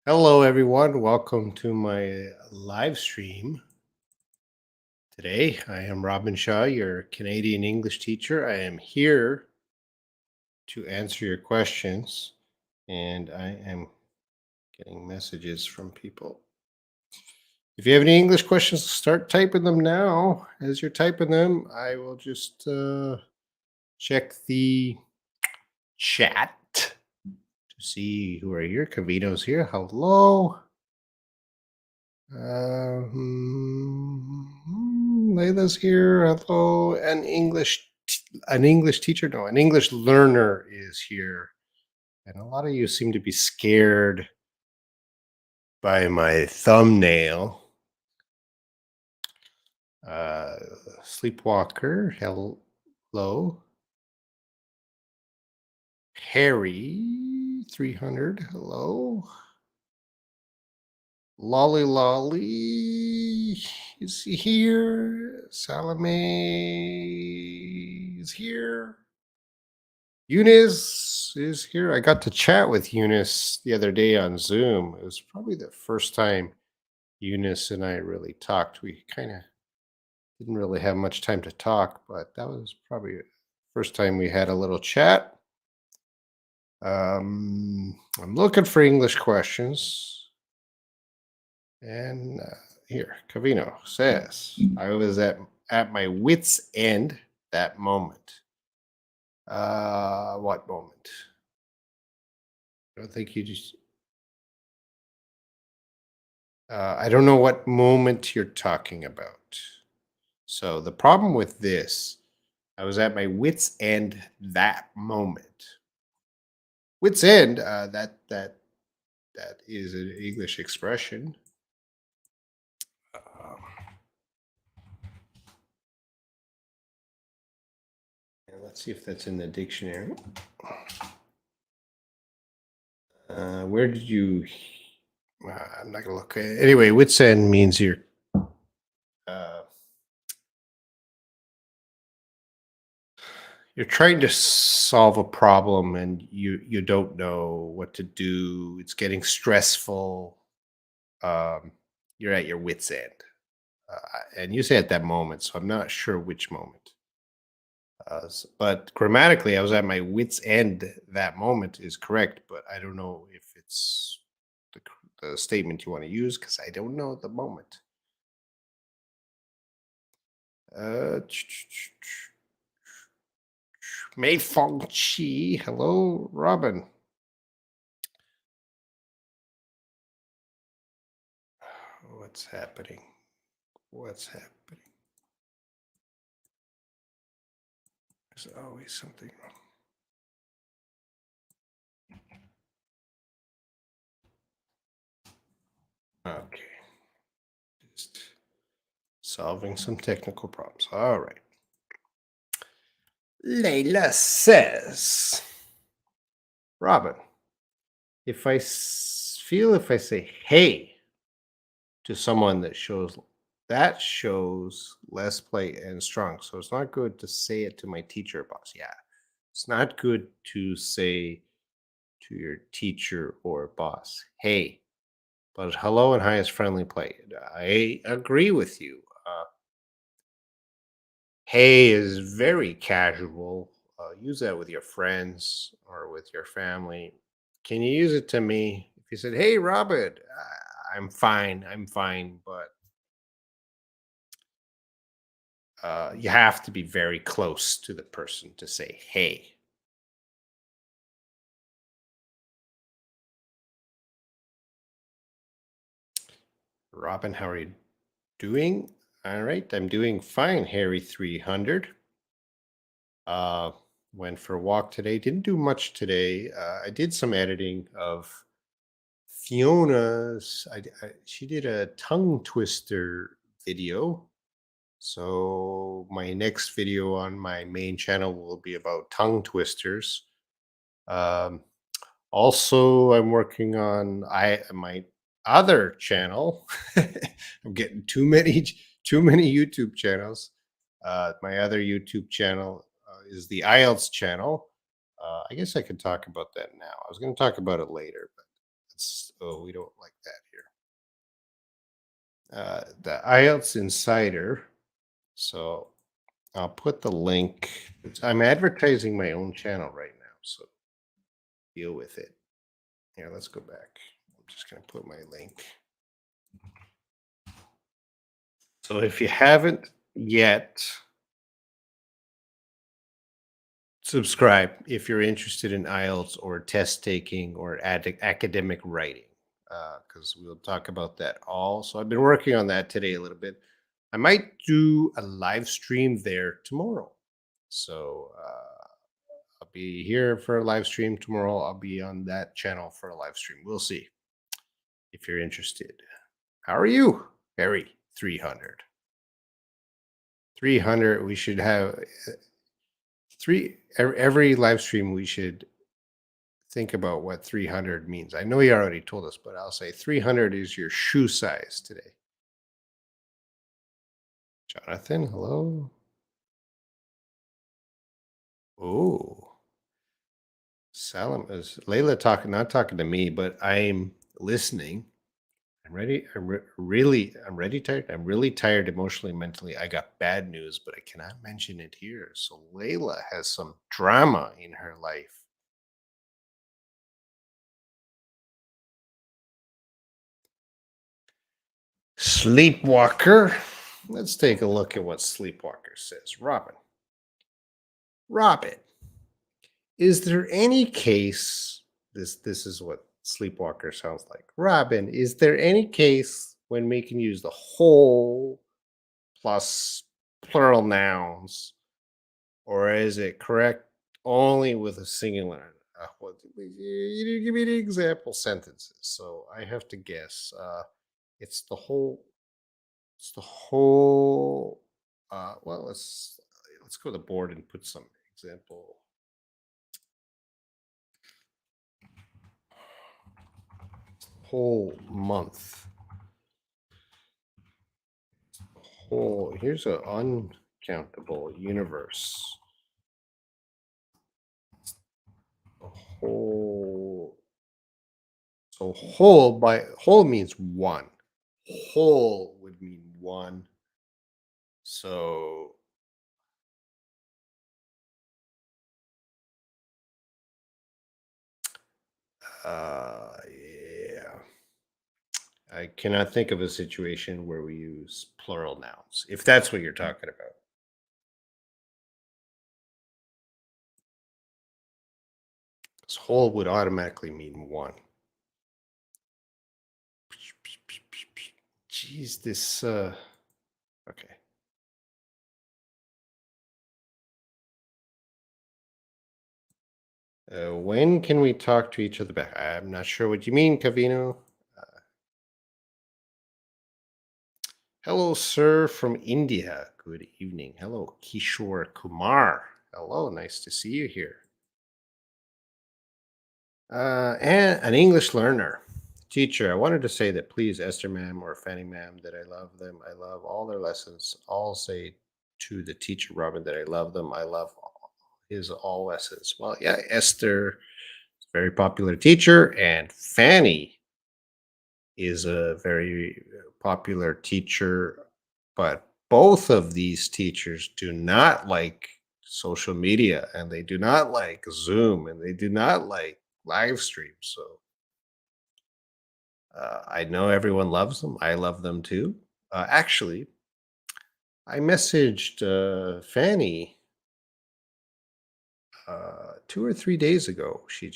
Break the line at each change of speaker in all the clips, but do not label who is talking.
Hello, everyone. Welcome to my live stream. Today, I am Robin Shaw, your Canadian English teacher. I am here to answer your questions, and I am getting messages from people. If you have any English questions, start typing them now. As you're typing them, I will just check the chat to see who are here. Cavino's here. Hello. Layla's here. Hello, an English teacher. No, an English learner is here, and a lot of you seem to be scared by my thumbnail. Uh, Sleepwalker. Hello, Harry 300. Hello, Lolly Lolly is here. Salome is here. Eunice is here. I got to chat with Eunice the other day on Zoom. It was probably the first time Eunice and I really talked. We kind of didn't really have much time to talk, but that was probably the first time we had a little chat. I'm looking for English questions. And here, Cavino says, I was at my wit's end that moment. What moment? I don't think you just. I don't know what moment you're talking about. So the problem with this, I was at my wit's end that moment. Wit's end, that is an English expression. And let's see if that's in the dictionary. Where did you? I'm not gonna look. Anyway, wit's end means you're. You're trying to solve a problem and you don't know what to do. It's getting stressful. You're at your wit's end, and you say at that moment, so I'm not sure which moment. But grammatically, I was at my wit's end. That moment is correct, but I don't know if it's the statement you want to use because I don't know the moment. Mei Fong Chi. Hello, Robin. What's happening? What's happening? There's always something wrong. Okay. Just solving some technical problems. All right. Layla says, Robin, if I say hey to someone that shows less play and strong. So it's not good to say it to my teacher boss. Yeah. It's not good to say to your teacher or boss, hey, but hello and hi is friendly play. I agree with you. Hey is very casual. Use that with your friends or with your family. Can you use it to me? If you said, "Hey, Robert, I'm fine. I'm fine," but you have to be very close to the person to say, "Hey." Robin, how are you doing? All right, I'm doing fine, Harry 300. Went for a walk today. Didn't do much today. I did some editing of Fiona's. She did a tongue twister video. So my next video on my main channel will be about tongue twisters. Um, Also, I'm working on my other channel. I'm getting too many YouTube channels. My other YouTube channel is the Ielts channel. I guess I could talk about that now. I was going to talk about it later, but Oh, we don't like that here. The IELTS Insider. So I'll put the link. I'm advertising my own channel right now, so deal with it. Here, let's go back. I'm just going to put my link. So if you haven't yet, subscribe if you're interested in IELTS or test taking or academic writing, because we'll talk about that all. So I've been working on that today a little bit. I might do a live stream there tomorrow. So I'll be here for a live stream tomorrow. I'll be on that channel for a live stream. We'll see if you're interested. How are you, Harry? 300. 300. We should have every live stream. We should think about what 300 means. I know you already told us, but I'll say 300 is your shoe size today. Jonathan, hello. Oh, Salam is Layla talking, not talking to me, but I'm listening. I'm ready. I'm ready tired. I'm really tired emotionally, mentally. I got bad news, but I cannot mention it here. So Layla has some drama in her life. Sleepwalker. Let's take a look at what Sleepwalker says. Robin, is there any case this is what Sleepwalker sounds like. Robin, is there any case when we can use the whole plus plural nouns, or is it correct only with a singular? You didn't give me the example sentences, so I have to guess. It's the whole. It's the whole. Well, let's go to the board and put some example. Whole month. Whole. Here's an uncountable universe. A whole. So whole means one. Whole would mean one. So yeah. I cannot think of a situation where we use plural nouns, if that's what you're talking about. Because whole would automatically mean one. Geez, this okay. When can we talk to each other back? I'm not sure what you mean, Cavino. Hello, sir, from India. Good evening. Hello, Kishore Kumar. Hello, nice to see you here. And an English learner. Teacher, I wanted to say that please, Esther ma'am or Fanny ma'am, that I love them. I love all their lessons. All say to the teacher, Robin, that I love them. I love his all lessons. Well, yeah, Esther is a very popular teacher, and Fanny is a very popular teacher, but both of these teachers do not like social media, and they do not like Zoom, and they do not like live streams. So I know everyone loves them. I love them too. Actually, I messaged Fanny 2 or 3 days ago. She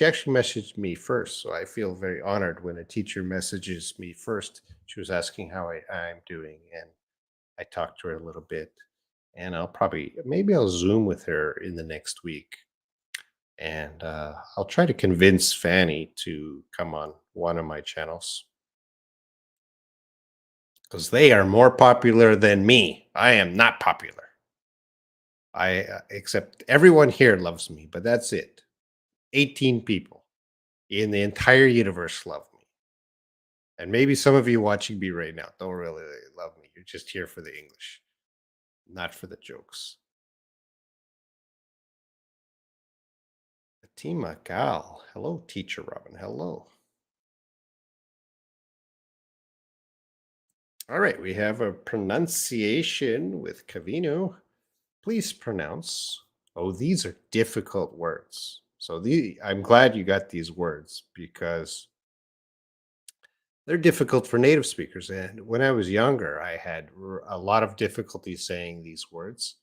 actually messaged me first, so I feel very honored when a teacher messages me first. She was asking how I'm doing, and I talked to her a little bit. And maybe I'll Zoom with her in the next week, and I'll try to convince Fanny to come on one of my channels because they are more popular than me. I am not popular. Except everyone here loves me, but that's it. 18 people in the entire universe love me. And maybe some of you watching me right now don't really love me. You're just here for the English, not for the jokes. Fatima Gal. Hello, teacher Robin. Hello. All right, we have a pronunciation with Cavino. Please pronounce. Oh, these are difficult words. So I'm glad you got these words because they're difficult for native speakers. And when I was younger, I had a lot of difficulty saying these words.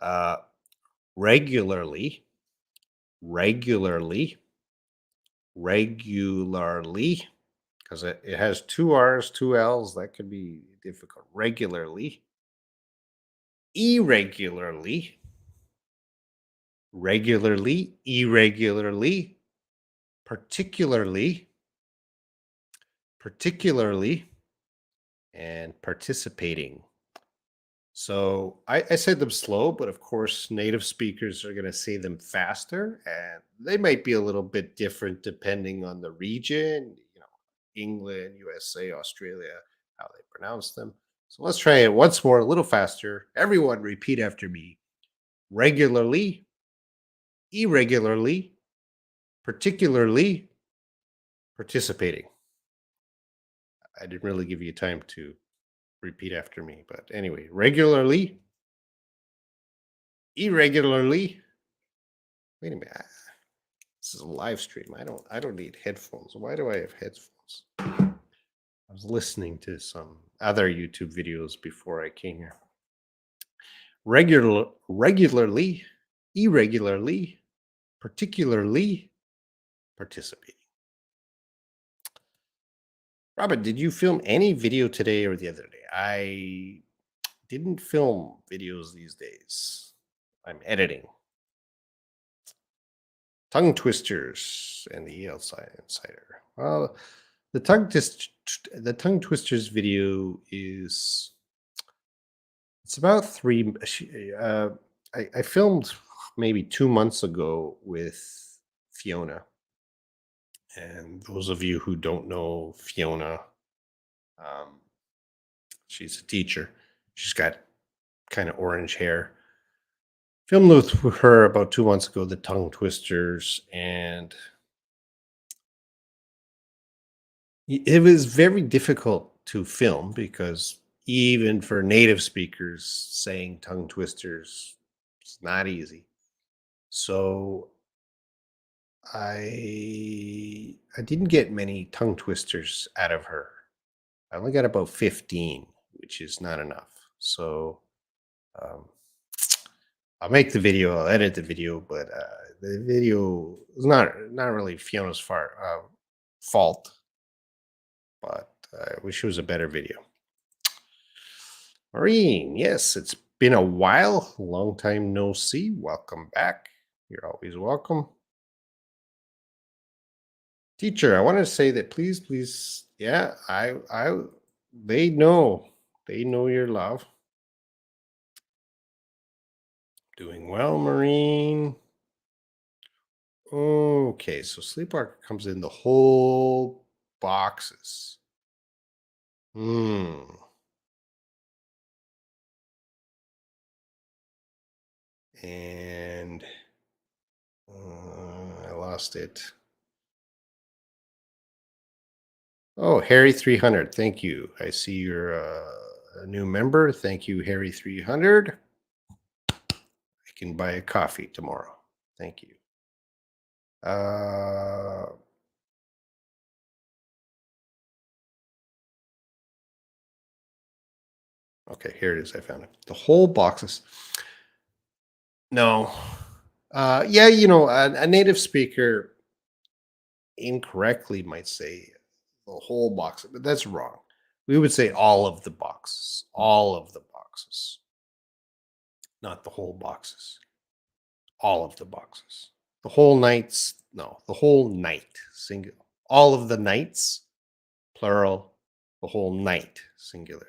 Uh, regularly, regularly, regularly, because it has two R's, two L's. That could be difficult. Regularly, irregularly, regularly, irregularly, particularly, particularly, and participating. So I said them slow, but of course, native speakers are going to say them faster, and they might be a little bit different depending on the region, England, USA, Australia, how they pronounce them. So let's try it once more, a little faster. Everyone, repeat after me: regularly, irregularly, particularly, participating. I didn't really give you time to repeat after me, but anyway, regularly, irregularly. Wait a minute. This is a live stream. I don't need headphones. Why do I have headphones? I was listening to some other YouTube videos before I came here. Regularly, irregularly, particularly, participating. Robin, did you film any video today or the other day? I didn't film videos these days. I'm editing. Tongue twisters and the Ielts Insider. Well, the tongue twisters video is it's about three. I filmed maybe 2 months ago with Fiona, and those of you who don't know Fiona, um, she's a teacher. She's got kind of orange hair. Filmed with her about 2 months ago, the tongue twisters, and it was very difficult to film because even for native speakers, saying tongue twisters is not easy. So I didn't get many tongue twisters out of her. I only got about 15, which is not enough. So um, I'll make the video, I'll edit the video, but the video is not really Fiona's fault, but I wish it was a better video. Maureen, yes, it's been a while. Long time no see. Welcome back. You're always welcome. Teacher, I want to say that please, yeah, they know. They know your love. Doing well, Maureen. Okay, so Sleepwalker comes in the whole boxes. Hmm. And I lost it. Oh, Harry 300. Thank you. I see you're a new member. Thank you, Harry 300. I can buy a coffee tomorrow. Thank you. Uh, okay, here it is. I found it. The whole boxes. No. Yeah, a native speaker incorrectly might say the whole box, but that's wrong. We would say all of the boxes, not the whole boxes, all of the boxes. The whole nights, no, the whole night, singular. All of the nights, plural, the whole night, singular.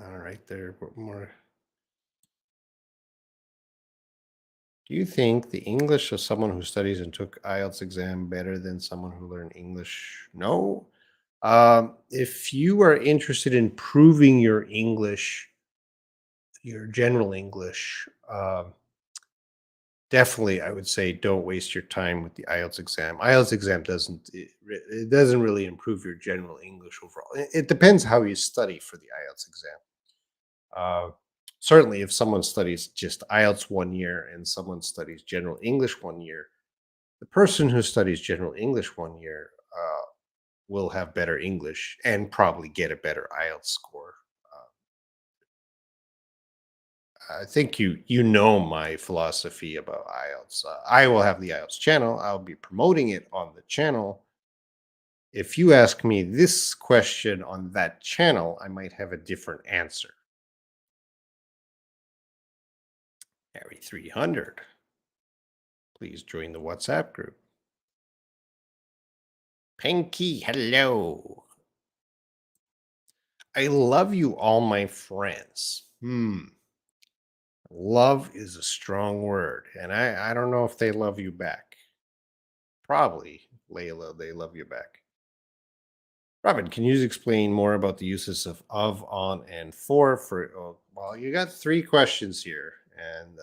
All right, there, more. Do you think the English of someone who studies and took IELTS exam better than someone who learned English? No. If you are interested in proving your English, your general English, Definitely, I would say don't waste your time with the IELTS exam. IELTS exam it doesn't really improve your general English overall. It depends how you study for the IELTS exam. Uh, Certainly, if someone studies just IELTS 1 year and someone studies general English 1 year, the person who studies general English 1 year will have better English and probably get a better IELTS score. I think you know my philosophy about IELTS. I will have the IELTS channel. I'll be promoting it on the channel. If you ask me this question on that channel, I might have a different answer. Harry 300, please join the WhatsApp group. Pinky, hello. I love you, all my friends. Love is a strong word, and I don't know if they love you back. Probably, Layla, they love you back. Robin, can you explain more about the uses of, on, and for? Oh, well, you got three questions here, and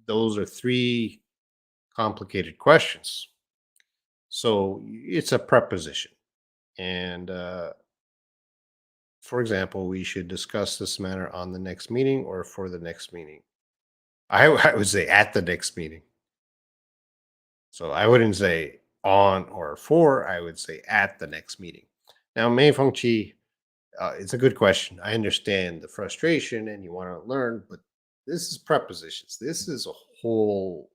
those are three complicated questions. So it's a preposition, and for example, we should discuss this matter on the next meeting or for the next meeting. I would say at the next meeting. So I wouldn't say on or for. I would say at the next meeting. Now, Mei Feng Chi, it's a good question. I understand the frustration and you want to learn, but this is prepositions. This is a whole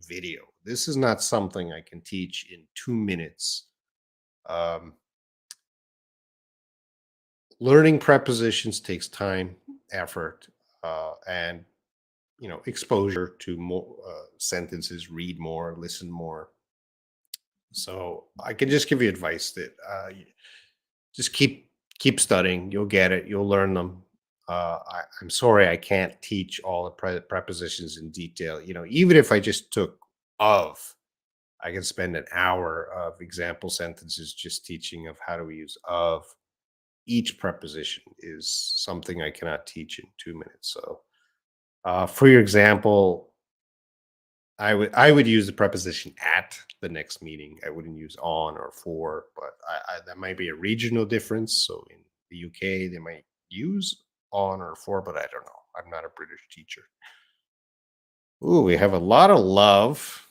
video. This is not something I can teach in 2 minutes. Um, Learning prepositions takes time, effort, and exposure to more sentences. Read more, listen more. So I can just give you advice that just keep studying. You'll get it. You'll learn them. I'm sorry I can't teach all the prepositions in detail. Even if I just took of, I can spend an hour of example sentences just teaching of how do we use of. Each preposition is something I cannot teach in 2 minutes. So, for your example, I would use the preposition at the next meeting. I wouldn't use on or for, but that might be a regional difference. So in the UK, they might use on or for, but I don't know. I'm not a British teacher. Ooh, we have a lot of love.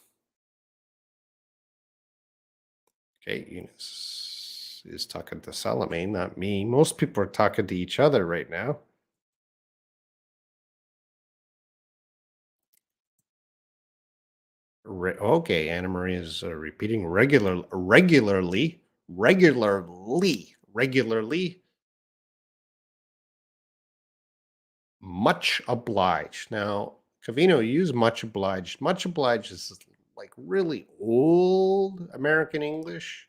Okay, Eunice is talking to Salome, not me. Most people are talking to each other right now. Okay, Anna Marie is repeating regularly. Much obliged. Now, Cavino, use much obliged. Much obliged is like really old American English.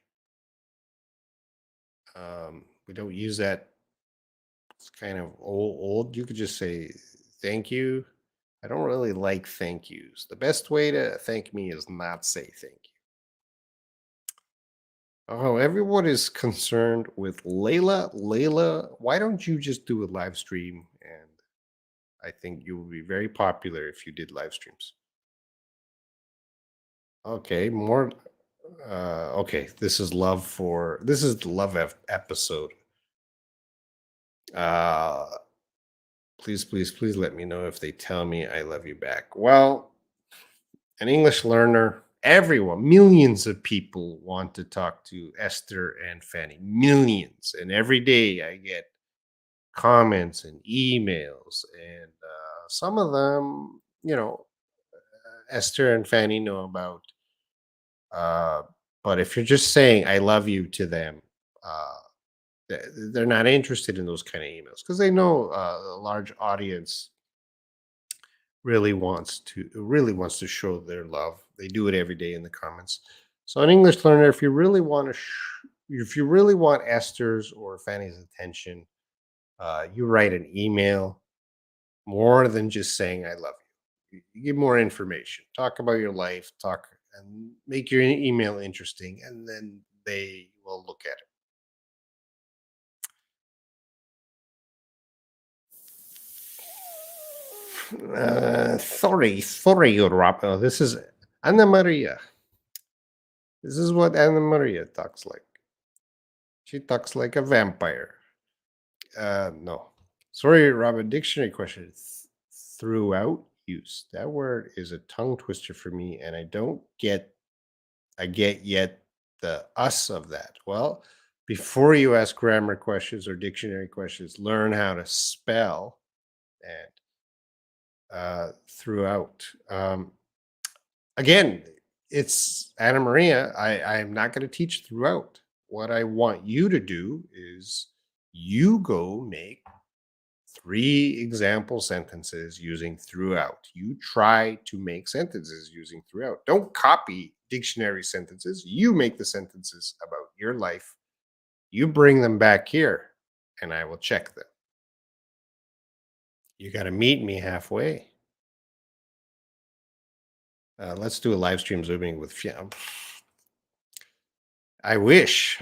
We don't use that. It's kind of old. You could just say thank you. I don't really like thank yous. The best way to thank me is not say thank you. Oh, everyone is concerned with Layla. Layla, why don't you just do a live stream? And I think you would be very popular if you did live streams. Okay, more. Okay, this is the love episode. Uh, please let me know if they tell me I love you back. Well, an English learner, everyone, millions of people want to talk to Esther and Fanny, millions, and every day I get comments and emails, and some of them, Esther and Fanny know about. Uh, but if you're just saying "I love you" to them, uh, they're not interested in those kind of emails because they know a large audience really wants to show their love. They do it every day in the comments. So, an English learner, if you really want if you really want Esther's or Fanny's attention, you write an email more than just saying "I love you." You give more information. Talk about your life. Talk and make your email interesting, and then they will look at it. Sorry, Rob. This is Anna Maria. This is what Anna Maria talks like. She talks like a vampire. No. Sorry, Robin. Dictionary question. Throughout use. That word is a tongue twister for me, and I get yet the us of that. Well, before you ask grammar questions or dictionary questions, learn how to spell and throughout. Again, it's Anna Maria. I am not going to teach throughout. What I want you to do is you go make 3 example sentences using throughout. You try to make sentences using throughout. Don't copy dictionary sentences. You make the sentences about your life. You bring them back here and I will check them. You got to meet me halfway. Let's do a live stream zooming with I wish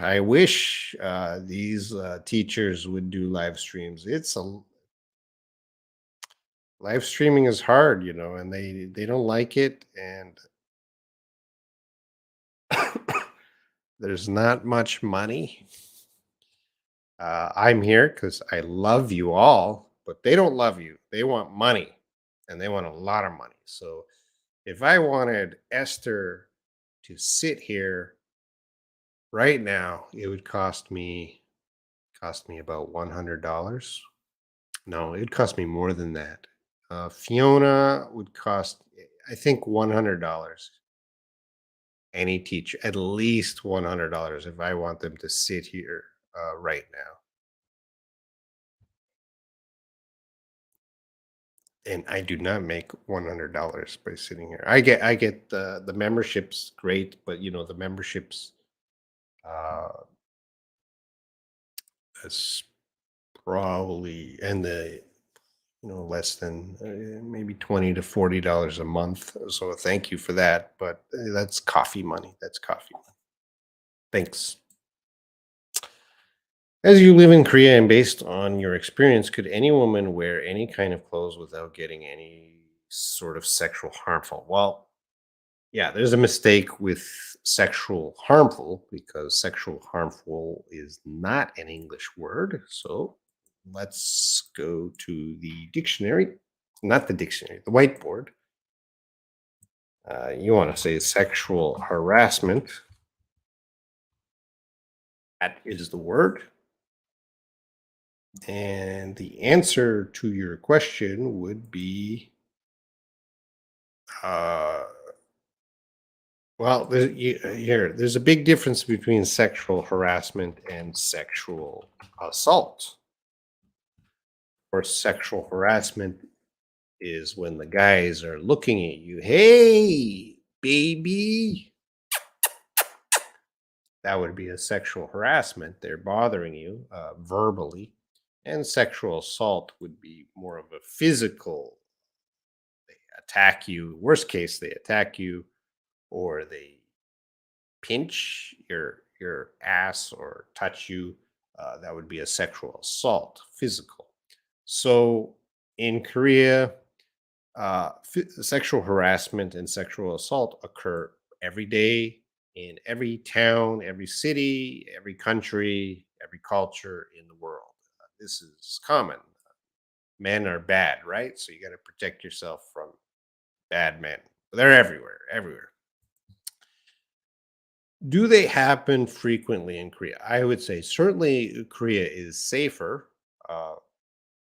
these teachers would do live streams. Live streaming is hard, and they don't like it, and there's not much money. I'm here because I love you all, but they don't love you. They want money, and they want a lot of money. So if I wanted Esther to sit here right now, it would cost me about $100. No, it'd cost me more than that. Fiona would cost, I think, $100. Any teacher, at least $100 if I want them to sit here right now. And I do not make $100 by sitting here. I get the memberships great, but the memberships uh is probably and the less than maybe $20 to $40 a month. So thank you for that, but that's coffee money. That's coffee money. Thanks. As you live in Korea and based on your experience, could any woman wear any kind of clothes without getting any sort of sexual harmful? Well, yeah, there's a mistake with sexual harmful because sexual harmful is not an English word. So let's go to the dictionary, not the dictionary, the whiteboard. You want to say sexual harassment. That is the word. And the answer to your question would be uh, well, there's a big difference between sexual harassment and sexual assault. Or sexual harassment is when the guys are looking at you, hey, baby. That would be a sexual harassment. They're bothering you verbally. And sexual assault would be more of a physical attack you. Worst case, they attack you or they pinch your ass or touch you. That would be a sexual assault, physical. So in Korea, sexual harassment and sexual assault occur every day in every town, every city, every country, every culture in the world. This is common. Men are bad, right? So you got to protect yourself from bad men. They're everywhere, everywhere. Do they happen frequently in Korea? I would say certainly Korea is safer, uh,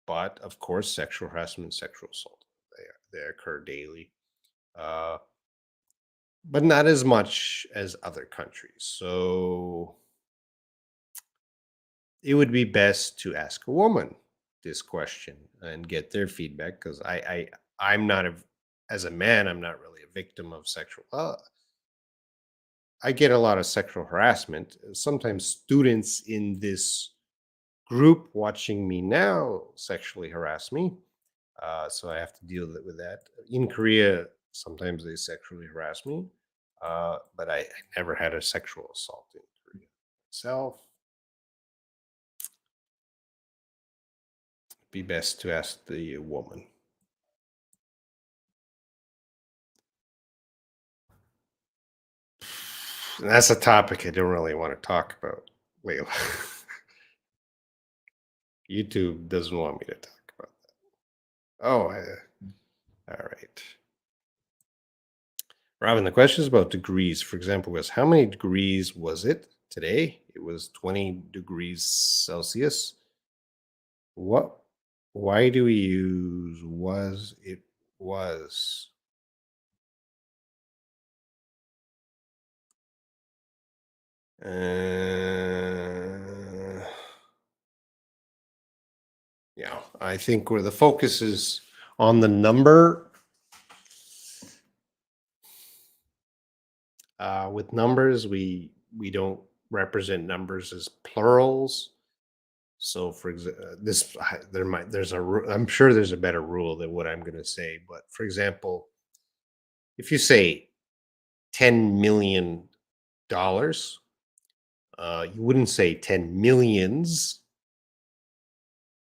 but of course, sexual harassment, sexual assault, they occur daily, uh, but not as much as other countries. So it would be best to ask a woman this question and get their feedback because I'm not as a man, I'm not really a victim of sexual. I get a lot of sexual harassment. Sometimes students in this group watching me now sexually harass me. So I have to deal with that. In Korea, sometimes they sexually harass me, but I never had a sexual assault in Korea myself. Be best to ask the woman. That's a topic I don't really want to talk about, Layla. YouTube doesn't want me to talk about that. Oh, all right. Robin, the question is about degrees. For example, was how many degrees was it today? It was 20 degrees Celsius. What? Why do we use was it was? Uh, yeah, I think where the focus is on the number. With numbers, we don't represent numbers as plurals. So, for example, I'm sure there's a better rule than what I'm going to say. But for example, if you say $10 million, you wouldn't say 10 millions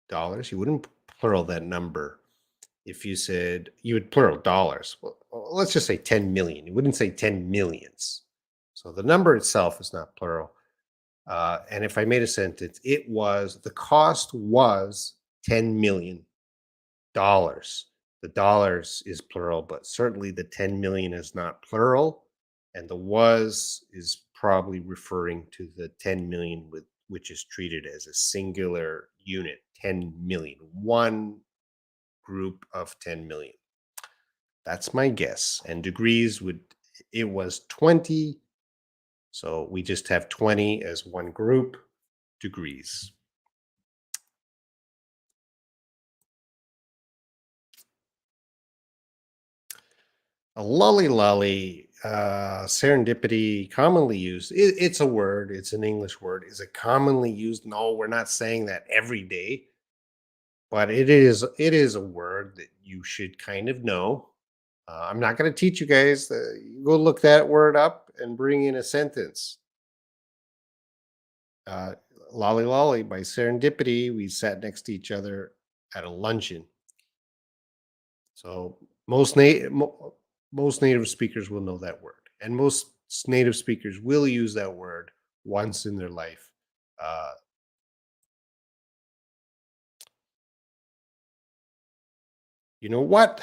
dollars. You wouldn't plural that number. If you said you would plural dollars, well, let's just say 10 million. You wouldn't say 10 millions. So the number itself is not plural. And if I made a sentence, the cost was $10 million. The dollars is plural, but certainly the 10 million is not plural. And the was is probably referring to the 10 million which is treated as a singular unit, 10 million, one group of 10 million. That's my guess. And degrees it was 20. So we just have 20 as one group, degrees. A lolly lolly, serendipity, commonly used. It's a word. It's an English word. Is it commonly used? No, we're not saying that every day, but it is. It is a word that you should kind of know. I'm not going to teach you guys. You go look that word up and bring in a sentence. Uh, Lolly lolly, by serendipity, we sat next to each other at a luncheon. So most native speakers will know that word, and most native speakers will use that word once in their life. Uh, you know what?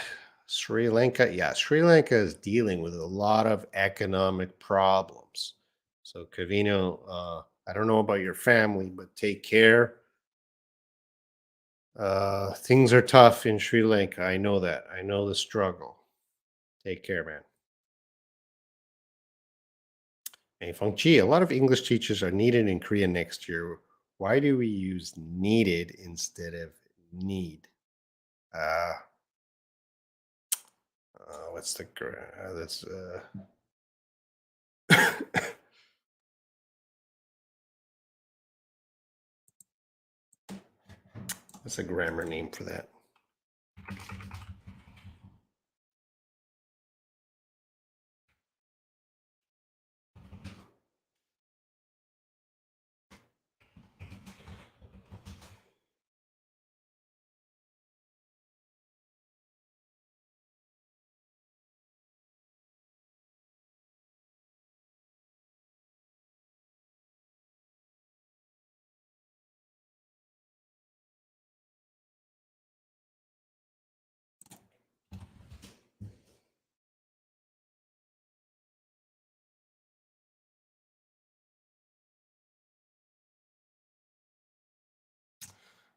Sri Lanka, yeah, Sri Lanka is dealing with a lot of economic problems. So, Cavino, I don't know about your family, but take care. Things are tough in Sri Lanka. I know that. I know the struggle. Take care, man. Hey, Feng Chi, a lot of English teachers are needed in Korea next year. Why do we use needed instead of need? Uh, what's the that's what's a grammar name for that?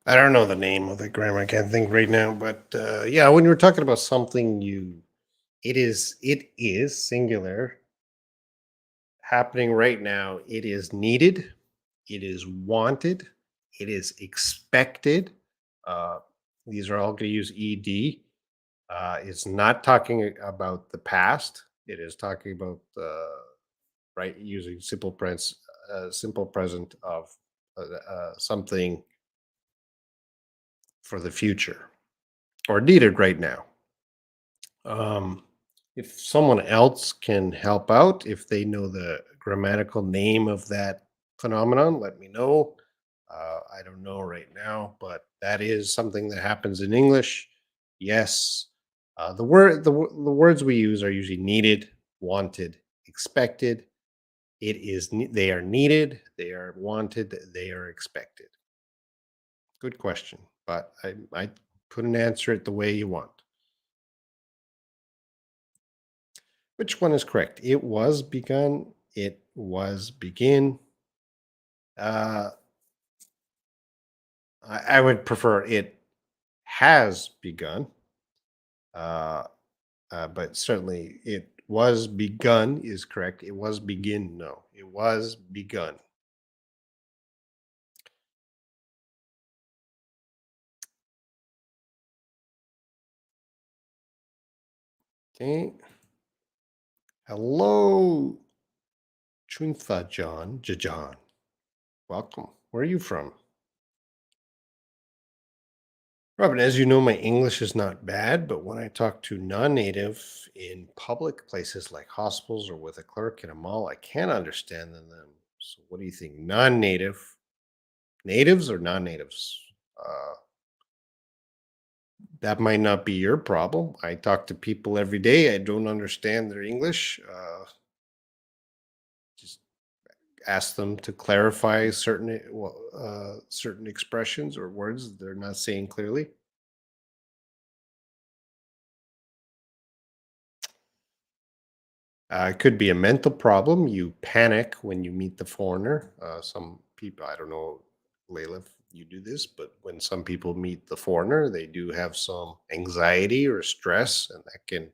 I don't know the name of the grammar. I can't think right now. But yeah, when you're talking about something, it is singular happening right now. It is needed. It is wanted. It is expected. Uh, these are all going to use ed. It's not talking about the past. It is talking about right using simple present of something for the future or needed right now. If someone else can help out, if they know the grammatical name of that phenomenon, let me know. I don't know right now, but that is something that happens in English. Yes, the words we use are usually needed, wanted, expected. They are needed, they are wanted, they are expected. Good question, but I couldn't answer it the way you want. Which one is correct? It was begun. It was begin. Uh, I would prefer it has begun. Uh, but certainly it was begun is correct. It was begin. No, it was begun. Okay. Hello, Chuntha John. Jajan. Welcome. Where are you from? Robin, as you know, my English is not bad, but when I talk to non native in public places like hospitals or with a clerk in a mall, I can't understand them. So, what do you think? Non native, natives or non natives? Uh, that might not be your problem. I talk to people every day. I don't understand their English. Just ask them to clarify certain expressions or words they're not saying clearly. It could be a mental problem. You panic when you meet the foreigner. Some people, I don't know, Layla, if you do this, but when some people meet the foreigner, they do have some anxiety or stress, and that can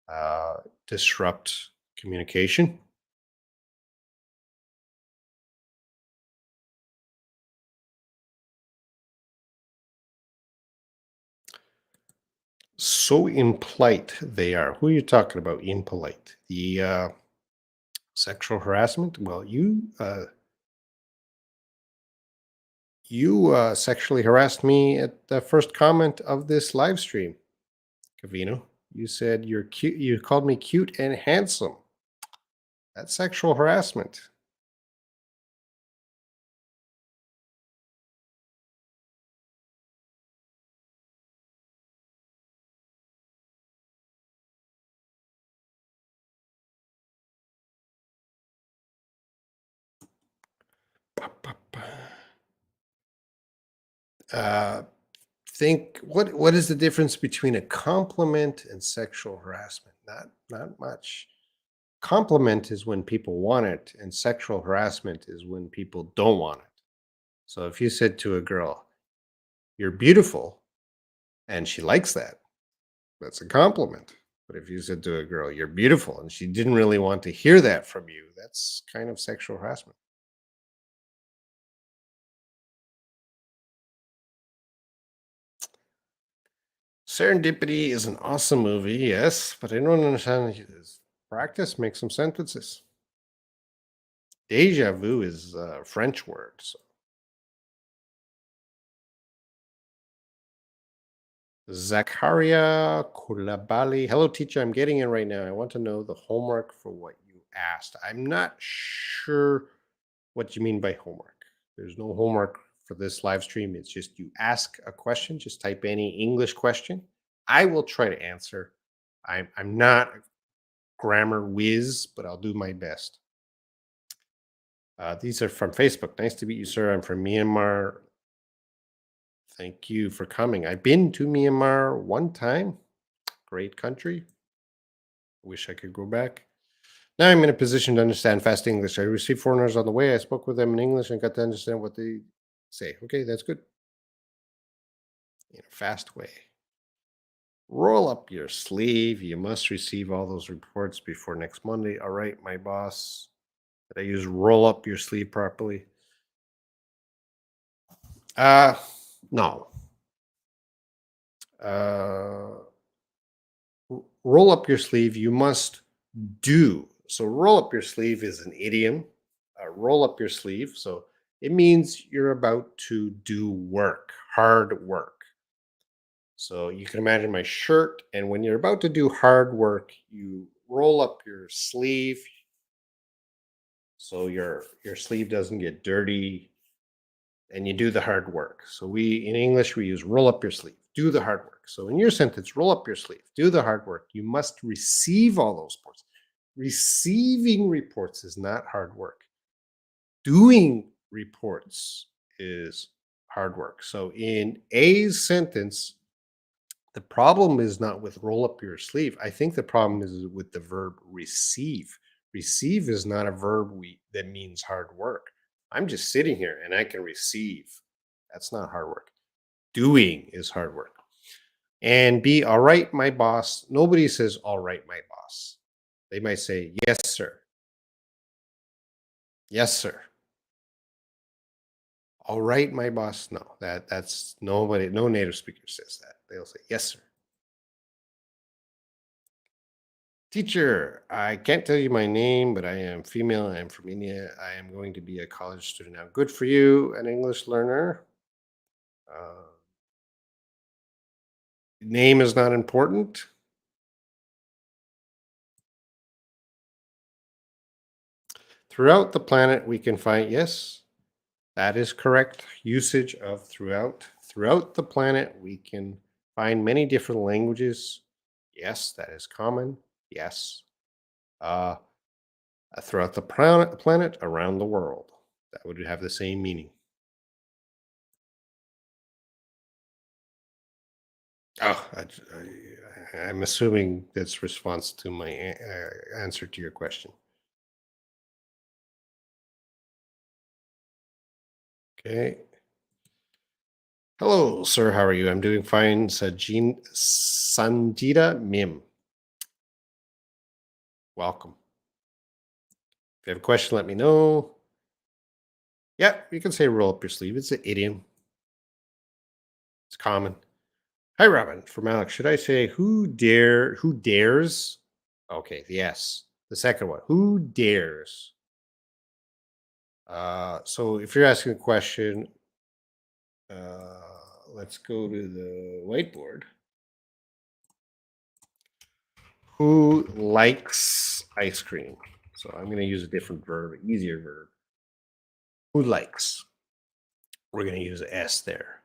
uh, disrupt communication. So impolite they are. Who are you talking about? Impolite. The sexual harassment. Well, you sexually harassed me at the first comment of this live stream, Cavino. You said you're cute. You called me cute and handsome. That's sexual harassment. Uh, think what is the difference between a compliment and sexual harassment? Not much. Compliment is when people want it, and sexual harassment is when people don't want it. So if you said to a girl, "You're beautiful," and she likes that, that's a compliment. But if you said to a girl, "You're beautiful," and she didn't really want to hear that from you, that's kind of sexual harassment. Serendipity is an awesome movie, yes, but I don't understand. Practice makes some sentences. Deja vu is a French word. So. Zakaria Kulabali. Hello, teacher. I'm getting in right now. I want to know the homework for what you asked. I'm not sure what you mean by homework. There's no homework for this live stream. It's just you ask a question, just type any English question. I will try to answer. I'm not a grammar whiz, but I'll do my best. These are from Facebook. Nice to meet you, sir. I'm from Myanmar. Thank you for coming. I've been to Myanmar one time. Great country. Wish I could go back. Now I'm in a position to understand fast English. I received foreigners on the way. I spoke with them in English and got to understand what they say. Okay, that's good. In a fast way. Roll up your sleeve. You must receive all those reports before next Monday. All right, my boss. Did I use roll up your sleeve properly? Uh no. Uh roll up your sleeve. You must do. So roll up your sleeve is an idiom. Roll up your sleeve. So it means you're about to do work, hard work. So you can imagine my shirt, and when you're about to do hard work, you roll up your sleeve so your sleeve doesn't get dirty, and you do the hard work. So we in English we use roll up your sleeve, do the hard work. So in your sentence, roll up your sleeve, do the hard work. You must receive all those reports. Receiving reports is not hard work. Doing reports is hard work. So in A's sentence, the problem is not with roll up your sleeve. I think the problem is with the verb receive. Receive is not a verb that means hard work. I'm just sitting here and I can receive. That's not hard work. Doing is hard work. And B, all right, my boss. Nobody says, all right, my boss. They might say, yes, sir. Yes, sir. All right, my boss. No, that's nobody, no native speaker says that. They'll say, yes, sir. Teacher, I can't tell you my name, but I am female. I am from India. I am going to be a college student now. Good for you, an English learner. Name is not important. Throughout the planet, we can find, yes, that is correct. Usage of throughout. Throughout the planet, we can find many different languages. Yes, that is common. Yes. Uh, throughout the planet, around the world. That would have the same meaning. Oh, I'm assuming that's response to my answer to your question. Okay. Hello, sir. How are you? I'm doing fine. Sanjita Mim. Welcome. If you have a question, let me know. Yeah, you can say roll up your sleeve. It's an idiom. It's common. Hi, Robin. From Alex. Should I say who dares? Okay, yes. The second one. Who dares? So if you're asking a question, let's go to the whiteboard. Who likes ice cream? So I'm going to use a different verb, easier verb. Who likes? We're going to use S there.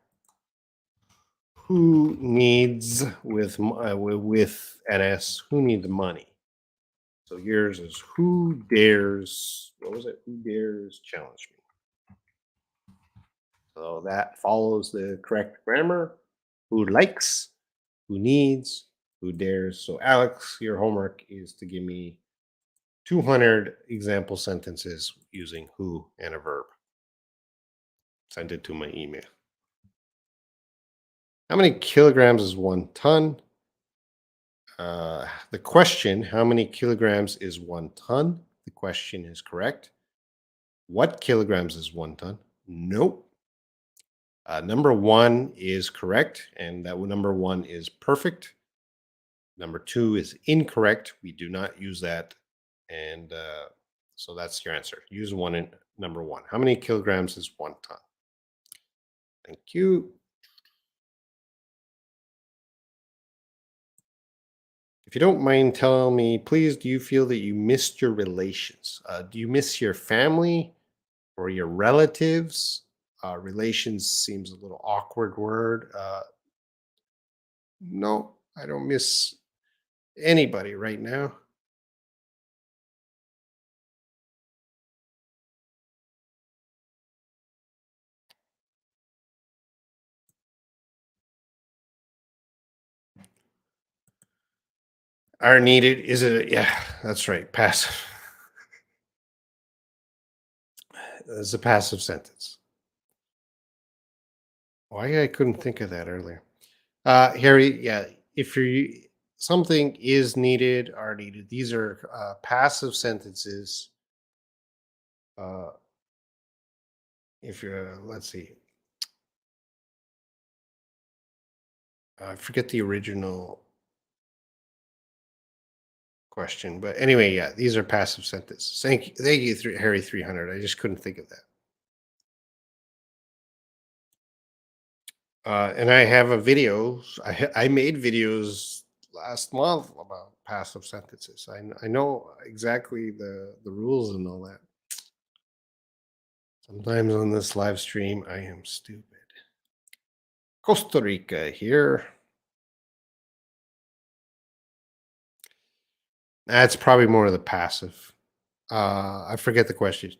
Who needs with an S? Who needs money? So yours is who dares? What was it? Who dares challenge me? So that follows the correct grammar. Who likes? Who needs? Who dares? So Alex, your homework is to give me 200 example sentences using who and a verb. Send it to my email. How many kilograms is 1 ton? The question, how many kilograms is 1 ton? The question is correct. What kilograms is 1 ton? Nope. Number 1 is correct, and that number 1 is perfect. Number 2 is incorrect. We do not use that. And so that's your answer. Use one in number 1. How many kilograms is 1 ton? Thank you. If you don't mind telling me, please, do you feel that you missed your relations? Do you miss your family or your relatives? Relations seems a little awkward word. No, I don't miss anybody right now. Are needed. Is it? Yeah, that's right. Passive. It's a passive sentence. Why I couldn't think of that earlier. Harry, yeah, if you something is needed, are needed. These are passive sentences. Uh, if you're, let's see, I forget the original question, but anyway, yeah, these are passive sentences. Thank you, Harry 300. I just couldn't think of that. And I have a video. I made videos last month about passive sentences. I know exactly the rules and all that. Sometimes on this live stream, I am stupid. Costa Rica here. That's probably more of the passive. I forget the question.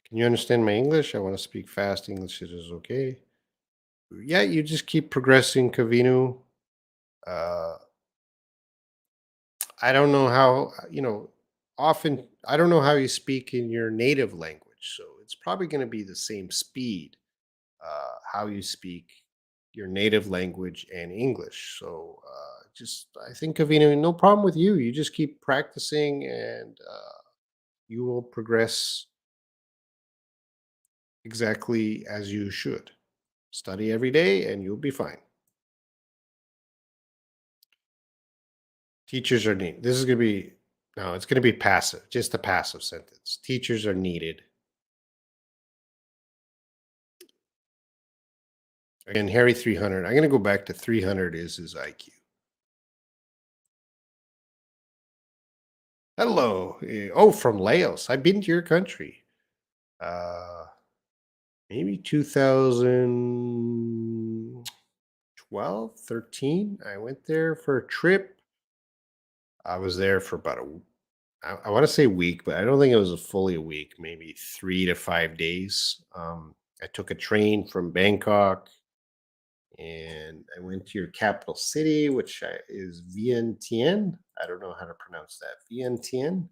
Can you understand my English? I want to speak fast. English is okay. Yeah, you just keep progressing, Cavino. Uh, I don't know how, often, I don't know how you speak in your native language. So it's probably going to be the same speed, how you speak your native language and English. So I think, Cavino, no problem with you. You just keep practicing and you will progress exactly as you should. Study every day and you'll be fine. Teachers are needed. This is going to be, no, it's going to be passive, just a passive sentence. Teachers are needed. Again, Harry 300. I'm going to go back to 300 is his IQ. Hello. Oh, from Laos. I've been to your country. Uh, maybe 2012, 13. I went there for a trip. I was there for about I want to say week, but I don't think it was a fully a week, maybe 3 to 5 days. I took a train from Bangkok and I went to your capital city, which is Vientiane. I don't know how to pronounce that. Vientiane.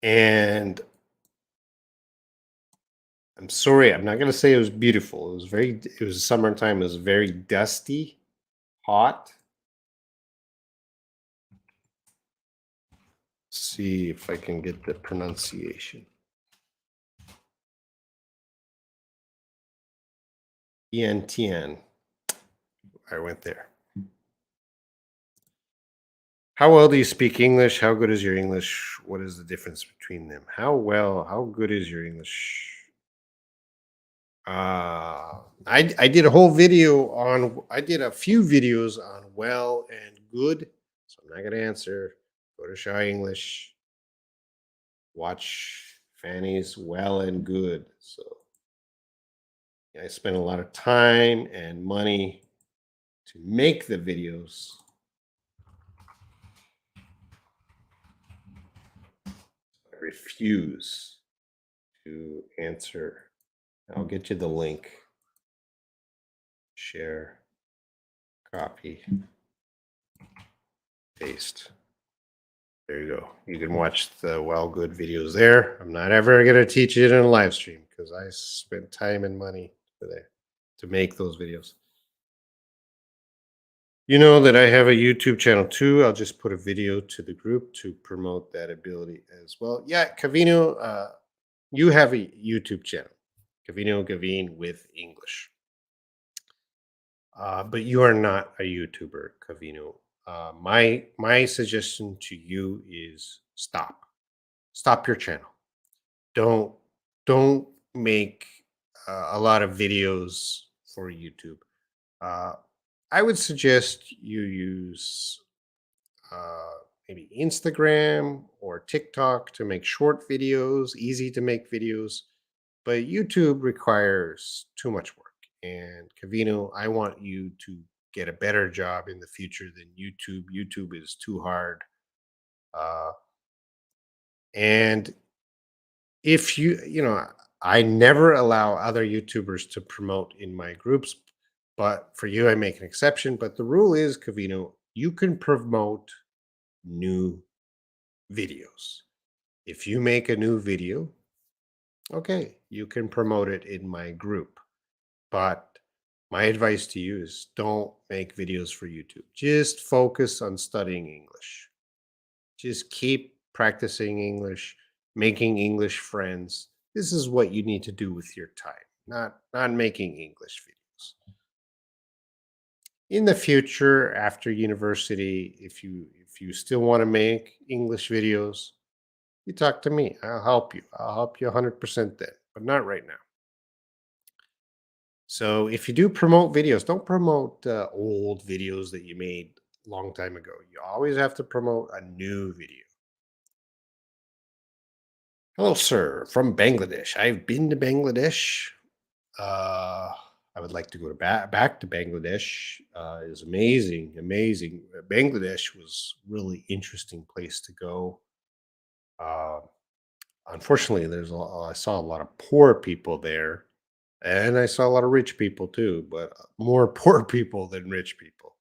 And I'm sorry, I'm not going to say it was beautiful. It was summertime. It was very dusty, hot. See if I can get the pronunciation. Vientiane. I went there. How well do you speak English? How good is your English? What is the difference between them? How good is your English? I did a whole video on, I did a few videos on well and good. So I'm not going to answer. Go to Shy English, watch Fanny's well and good. So I spent a lot of time and money to make the videos. I refuse to answer. I'll get you the link. Share, copy, paste. There you go. You can watch the well good videos there. I'm not ever going to teach it in a live stream because I spent time and money for that to make those videos. You know that I have a YouTube channel too. I'll just put a video to the group to promote that ability as well. Yeah, Cavino, you have a YouTube channel, Cavino Gavin with English. But you are not a YouTuber, Cavino. My suggestion to you is stop your channel. Don't make a lot of videos for YouTube. Uh, I would suggest you use uh, maybe Instagram or TikTok to make short videos, easy to make videos. But YouTube requires too much work. And Cavino, I want you to get a better job in the future than YouTube. YouTube is too hard. Uh, and if I never allow other YouTubers to promote in my groups, but for you, I make an exception. But the rule is, Cavino, you can promote new videos. If you make a new video, okay, you can promote it in my group. But my advice to you is don't make videos for YouTube. Just focus on studying English. Just keep practicing English, making English friends. This is what you need to do with your time, not making English videos. In the future, after university, if you still want to make English videos, you talk to me. I'll help you. I'll help you 100% then, but not right now. So if you do promote videos, don't promote old videos that you made a long time ago. You always have to promote a new video. Hello, sir, from Bangladesh. I've been to Bangladesh. Uh, I would like to go to back to Bangladesh. Is amazing, amazing. Bangladesh was really interesting place to go. Uh, Unfortunately, I saw a lot of poor people there, and I saw a lot of rich people too, but more poor people than rich people.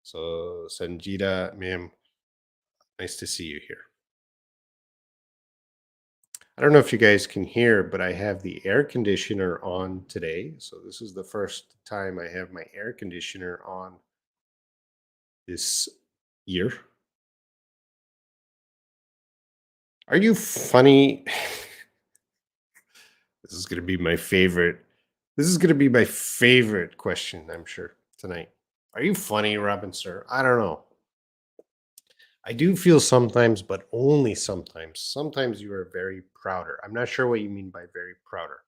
So, Sanjita, ma'am, nice to see you here. I don't know if you guys can hear, but I have the air conditioner on today. So, this is the first time I have my air conditioner on this year. Are you funny? This is going to be my favorite. This is going to be my favorite question, I'm sure, tonight. Are you funny, Robin, sir? I don't know. I do feel sometimes, but only sometimes. Sometimes you are very prouder. I'm not sure what you mean by very prouder.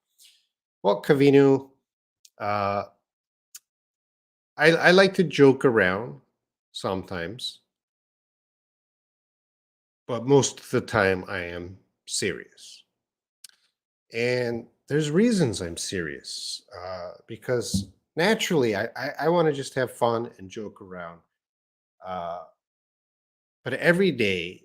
Well, Kavinu, uh, I like to joke around sometimes, but most of the time I am serious. And there's reasons I'm serious because naturally I want to just have fun and joke around. Uh, but every day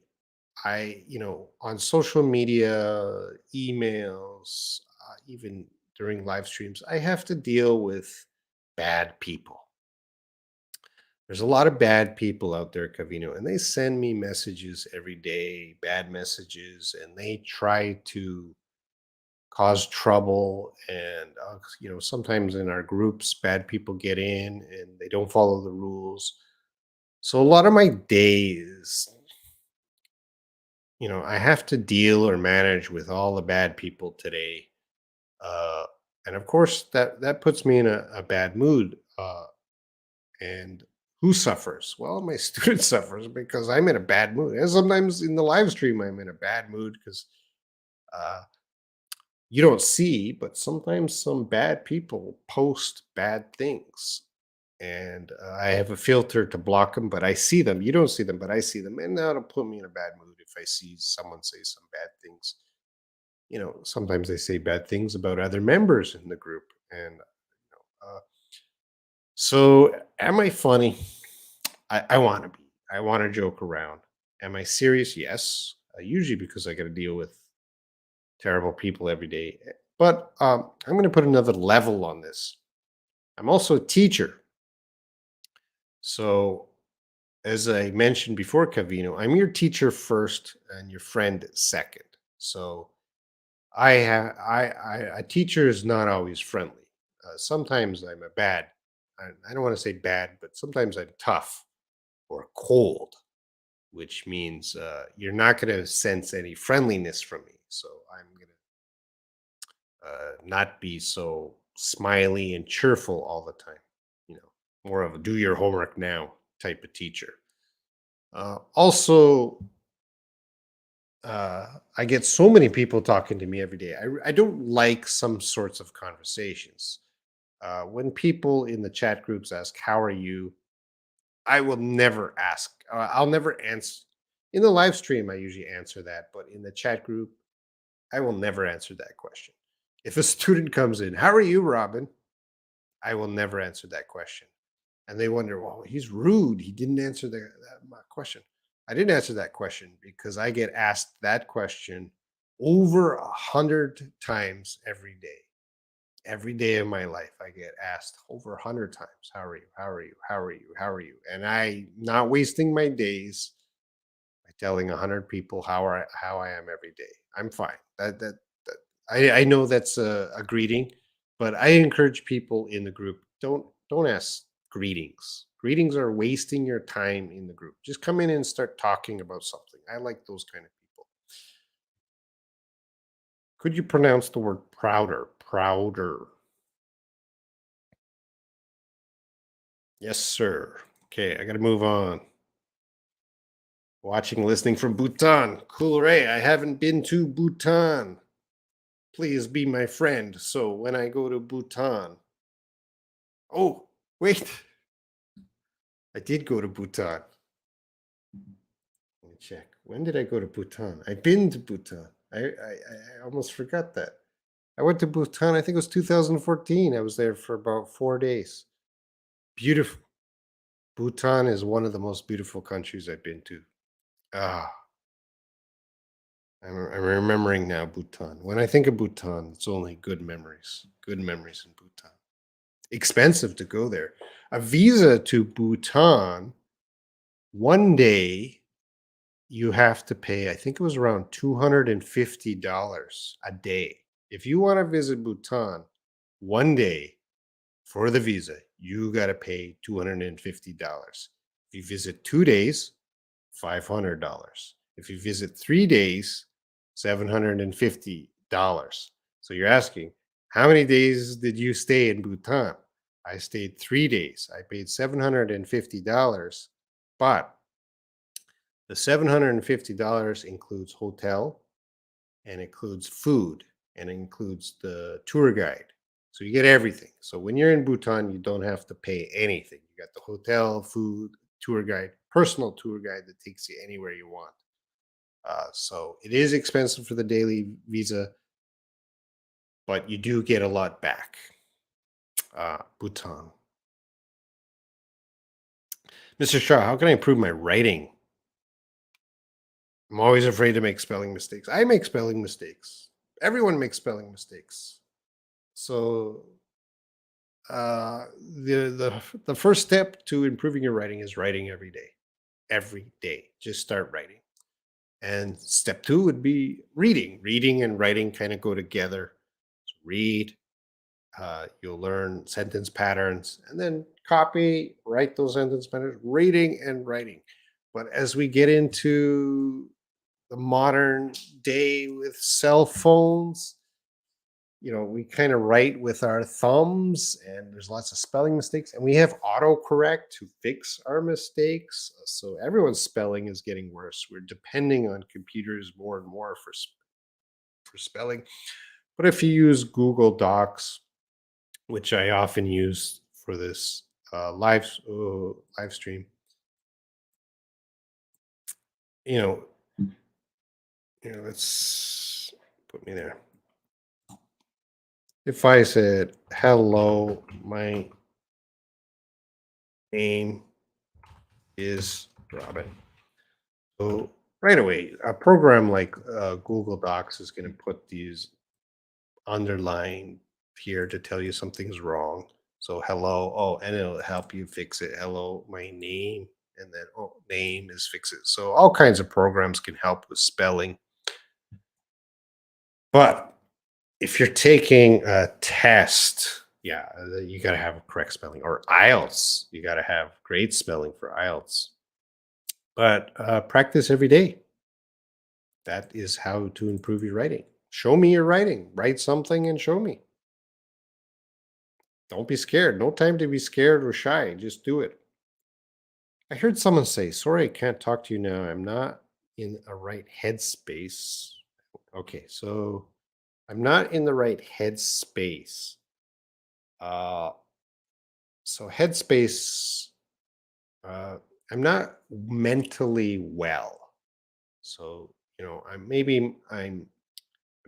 on social media, emails, even during live streams, I have to deal with bad people. There's a lot of bad people out there, Cavino, and they send me messages every day, bad messages, and they try to cause trouble. And sometimes in our groups, bad people get in and they don't follow the rules. So a lot of my days, I have to deal or manage with all the bad people today. Uh, and of course, that puts me in a bad mood. And who suffers? Well, my student suffers because I'm in a bad mood. And sometimes in the live stream, I'm in a bad mood because uh, you don't see, but sometimes some bad people post bad things. And I have a filter to block them, but I see them. You don't see them, but I see them. And that'll put me in a bad mood if I see someone say some bad things. Sometimes they say bad things about other members in the group. And so, am I funny? I want to be. I want to joke around. Am I serious? Yes. Usually because I got to deal with terrible people every day. But I'm going to put another level on this. I'm also a teacher. So, as I mentioned before, Cavino, I'm your teacher first and your friend second. So, a teacher is not always friendly. Sometimes I'm a bad. I don't want to say bad, but sometimes I'm tough or cold, which means you're not going to sense any friendliness from me. So I'm going to not be so smiley and cheerful all the time. You know, more of a do your homework now type of teacher. Also, I get so many people talking to me every day. I don't like some sorts of conversations. When people in the chat groups ask, "How are you?" I will never ask. I'll never answer. In the live stream, I usually answer that, but in the chat group, I will never answer that question. If a student comes in, "How are you, Robin?" I will never answer that question. And they wonder, well, he's rude. He didn't answer my question. I didn't answer that question because I get asked that question over 100 times every day. Every day of my life, I get asked over 100 times, "How are you? How are you? How are you? How are you?" And I'm not wasting my days by telling 100 people how I am every day. I'm fine. That I know that's a greeting, but I encourage people in the group, don't ask greetings. Greetings are wasting your time in the group. Just come in and start talking about something. I like those kind of people. Could you pronounce the word prouder? Prouder. Yes, sir. Okay, I got to move on. Watching, listening from Bhutan. Cool, Ray. I haven't been to Bhutan. Please be my friend. So when I go to Bhutan. Oh, wait. I did go to Bhutan. Let me check. When did I go to Bhutan? I've been to Bhutan. I almost forgot that. I went to Bhutan, I think it was 2014. I was there for about 4 days. Beautiful. Bhutan is one of the most beautiful countries I've been to. Ah, I'm remembering now Bhutan. When I think of Bhutan, it's only good memories in Bhutan. Expensive to go there. A visa to Bhutan, one day you have to pay, I think it was around $250 a day. If you want to visit Bhutan one day for the visa, you got to pay $250. If you visit 2 days, $500. If you visit 3 days, $750. So you're asking, how many days did you stay in Bhutan? I stayed 3 days. I paid $750, but the $750 includes hotel and includes food and includes the tour guide. So you get everything. So when you're in Bhutan, you don't have to pay anything. You got the hotel, food, tour guide, personal tour guide that takes you anywhere you want. So it is expensive for the daily visa, but you do get a lot back. Bhutan. Mr. Shah, how can I improve my writing? I'm always afraid to make spelling mistakes. I make spelling mistakes. Everyone makes spelling mistakes. So uh, the first step to improving your writing is writing every day. Every day, just start writing. And step two would be reading. Reading and writing kind of go together. So read, you'll learn sentence patterns, and then copy, write those sentence patterns, reading and writing. But as we get into the modern day with cell phones, we kind of write with our thumbs, and there's lots of spelling mistakes, and we have autocorrect to fix our mistakes. So everyone's spelling is getting worse. We're depending on computers more and more for spelling. But if you use Google Docs, which I often use for this live stream, you know, let's put me there. If I said, "Hello, my name is Robin," so right away, a program like Google Docs is going to put these underlined here to tell you something's wrong. So hello, oh, and it'll help you fix it. Hello, my name, and then oh, name is fix it. So all kinds of programs can help with spelling. But if you're taking a test, yeah, you got to have correct spelling. Or IELTS, you got to have great spelling for IELTS. But practice every day. That is how to improve your writing. Show me your writing. Write something and show me. Don't be scared. No time to be scared or shy. Just do it. I heard someone say, "Sorry, I can't talk to you now. I'm not in a right headspace." Okay, so I'm not in the right headspace. Uh, so headspace, uh, I'm not mentally well. So I'm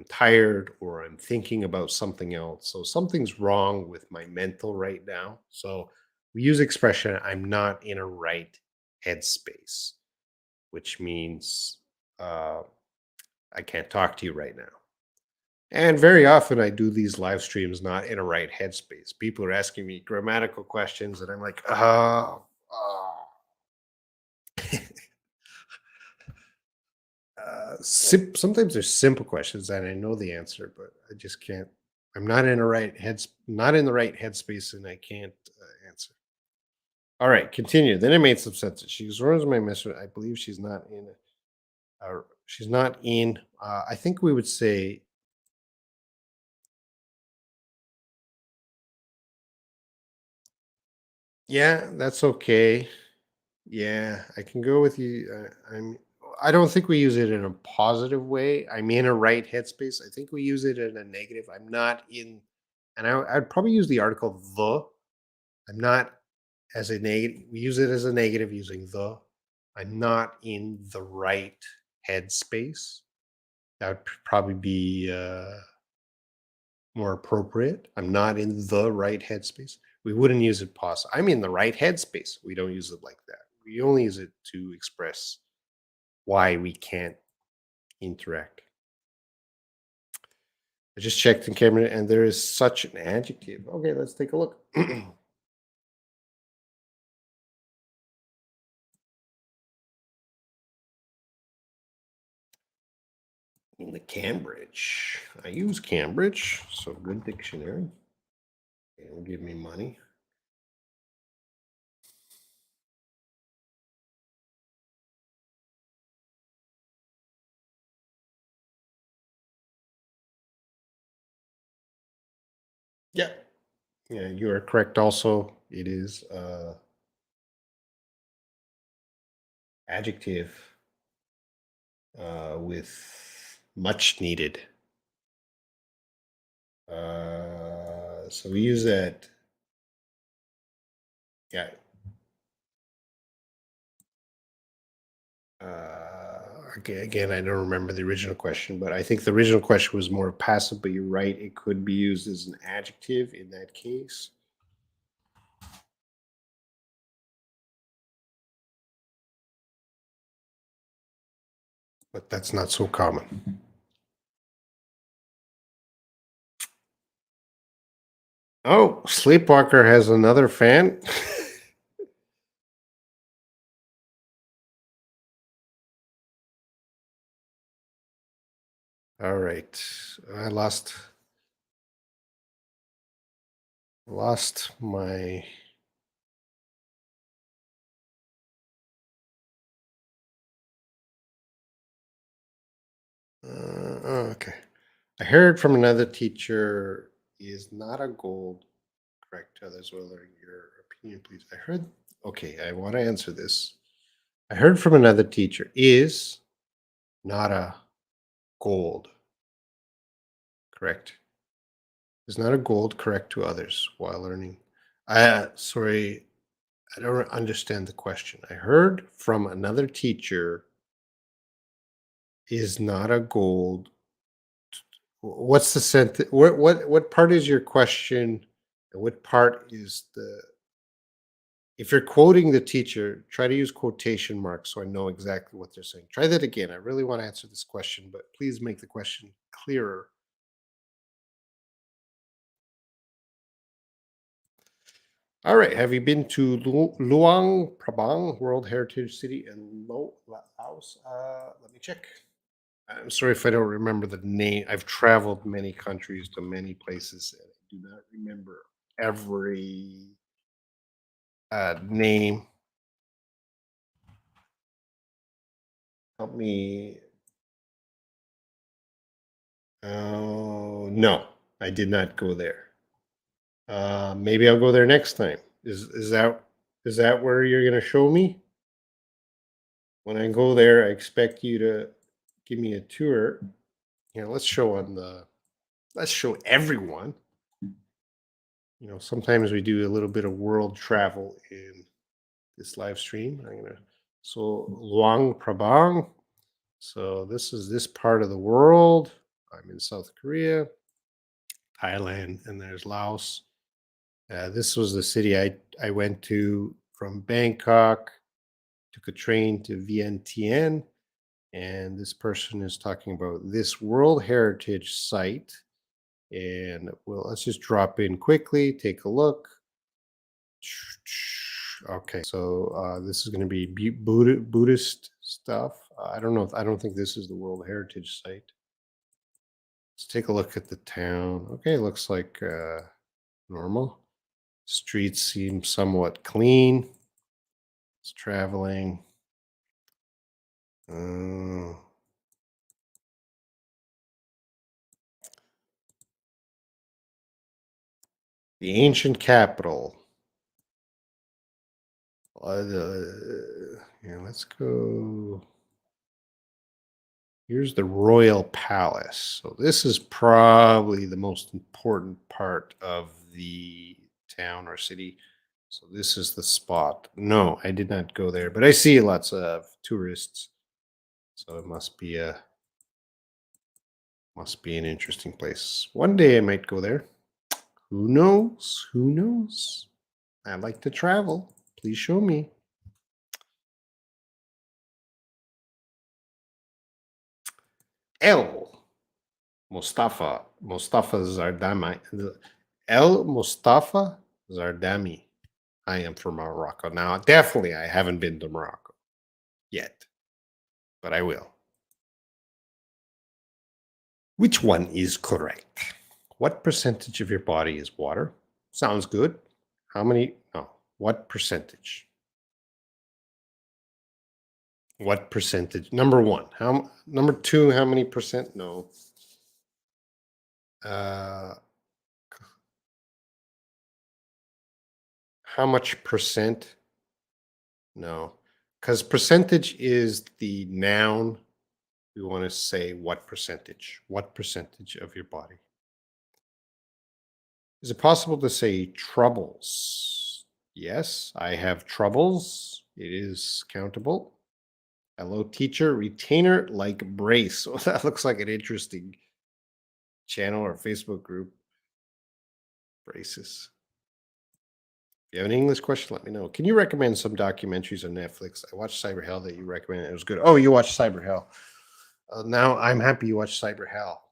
tired or I'm thinking about something else. So something's wrong with my mental right now. So we use expression, "I'm not in a right headspace," which means uh, I can't talk to you right now. And very often I do these live streams not in a right headspace. People are asking me grammatical questions, and I'm like, sometimes there's simple questions and I know the answer, but I just can't. I'm not in the right headspace, and I can't answer. All right, continue. Then it made some sense. She goes, "Where's my mistress? I believe she's not in it. She's not in." I think we would say, "Yeah, that's okay. Yeah, I can go with you." I don't think we use it in a positive way. I'm in a right headspace. I think we use it in a negative. I'm not in, and I'd probably use the article the. I'm not as a negative. We use it as a negative using the. I'm not in the right headspace. That would probably be more appropriate. I'm not in the right headspace. We wouldn't use it I'm in the right headspace. We don't use it like that. We only use it to express why we can't interact. I just checked in camera and there is such an adjective. Okay, let's take a look. In the Cambridge. I use Cambridge, so good dictionary. It'll give me money. Yeah. Yeah, you are correct also. It is adjective with much needed. So we use that. Yeah. Again, I don't remember the original question, but I think the original question was more passive, but you're right. It could be used as an adjective in that case. But that's not so common. Oh, Sleepwalker has another fan. All right. I lost my okay. I heard from another teacher is not a gold correct to others. Whether your opinion, please. I heard. Okay, I want to answer this. I heard from another teacher is not a gold correct. Is not a gold correct to others while learning. Sorry, I don't understand the question. I heard from another teacher is not a gold. What's the sentence? What part is your question? And what part is the? If you're quoting the teacher, try to use quotation marks so I know exactly what they're saying. Try that again. I really want to answer this question, but please make the question clearer. All right. Have you been to Luang Prabang, World Heritage City in Laos? Let me check. I'm sorry if I don't remember the name. I've traveled many countries to many places, and I do not remember every name. Help me. Oh no, I did not go there. Maybe I'll go there next time. Is that where you're gonna show me? When I go there, I expect you to give me a tour. Let's show everyone. Sometimes we do a little bit of world travel in this live stream. So Luang Prabang. So this is this part of the world. I'm in South Korea, Thailand, and there's Laos. This was the city I went to from Bangkok. Took a train to Vientiane, and this person is talking about this World Heritage site. And well, let's just drop in quickly, take a look. Okay, so this is going to be Buddhist stuff. I don't know. I don't think this is the World Heritage site. Let's take a look at the town. Okay, looks like normal. Streets seem somewhat clean. It's traveling. The ancient capital. Yeah, let's go. Here's the royal palace. So this is probably the most important part of the town or city. So this is the spot. No, I did not go there, but I see lots of tourists. So it must be a Must be an interesting place. One day I might go there. Who knows? Who knows? I'd like to travel. Please show me. El Mustafa Zardami. El Mustafa Zardami. I am from Morocco. Now, definitely, I haven't been to Morocco yet, but I will. Which one is correct? What percentage of your body is water? Sounds good. How many? No. What percentage? What percentage? Number one. Number two, how many percent? No. Uh, how much percent? No. Because percentage is the noun. We want to say what percentage? What percentage of your body? Is it possible to say troubles? Yes, I have troubles. It is countable. Hello, teacher. Retainer like brace. Well, that looks like an interesting channel or Facebook group. Braces. If you have an English question, let me know. Can you recommend some documentaries on Netflix? I watched Cyber Hell that you recommended. It was good. Oh, you watched Cyber Hell. Now I'm happy you watched Cyber Hell.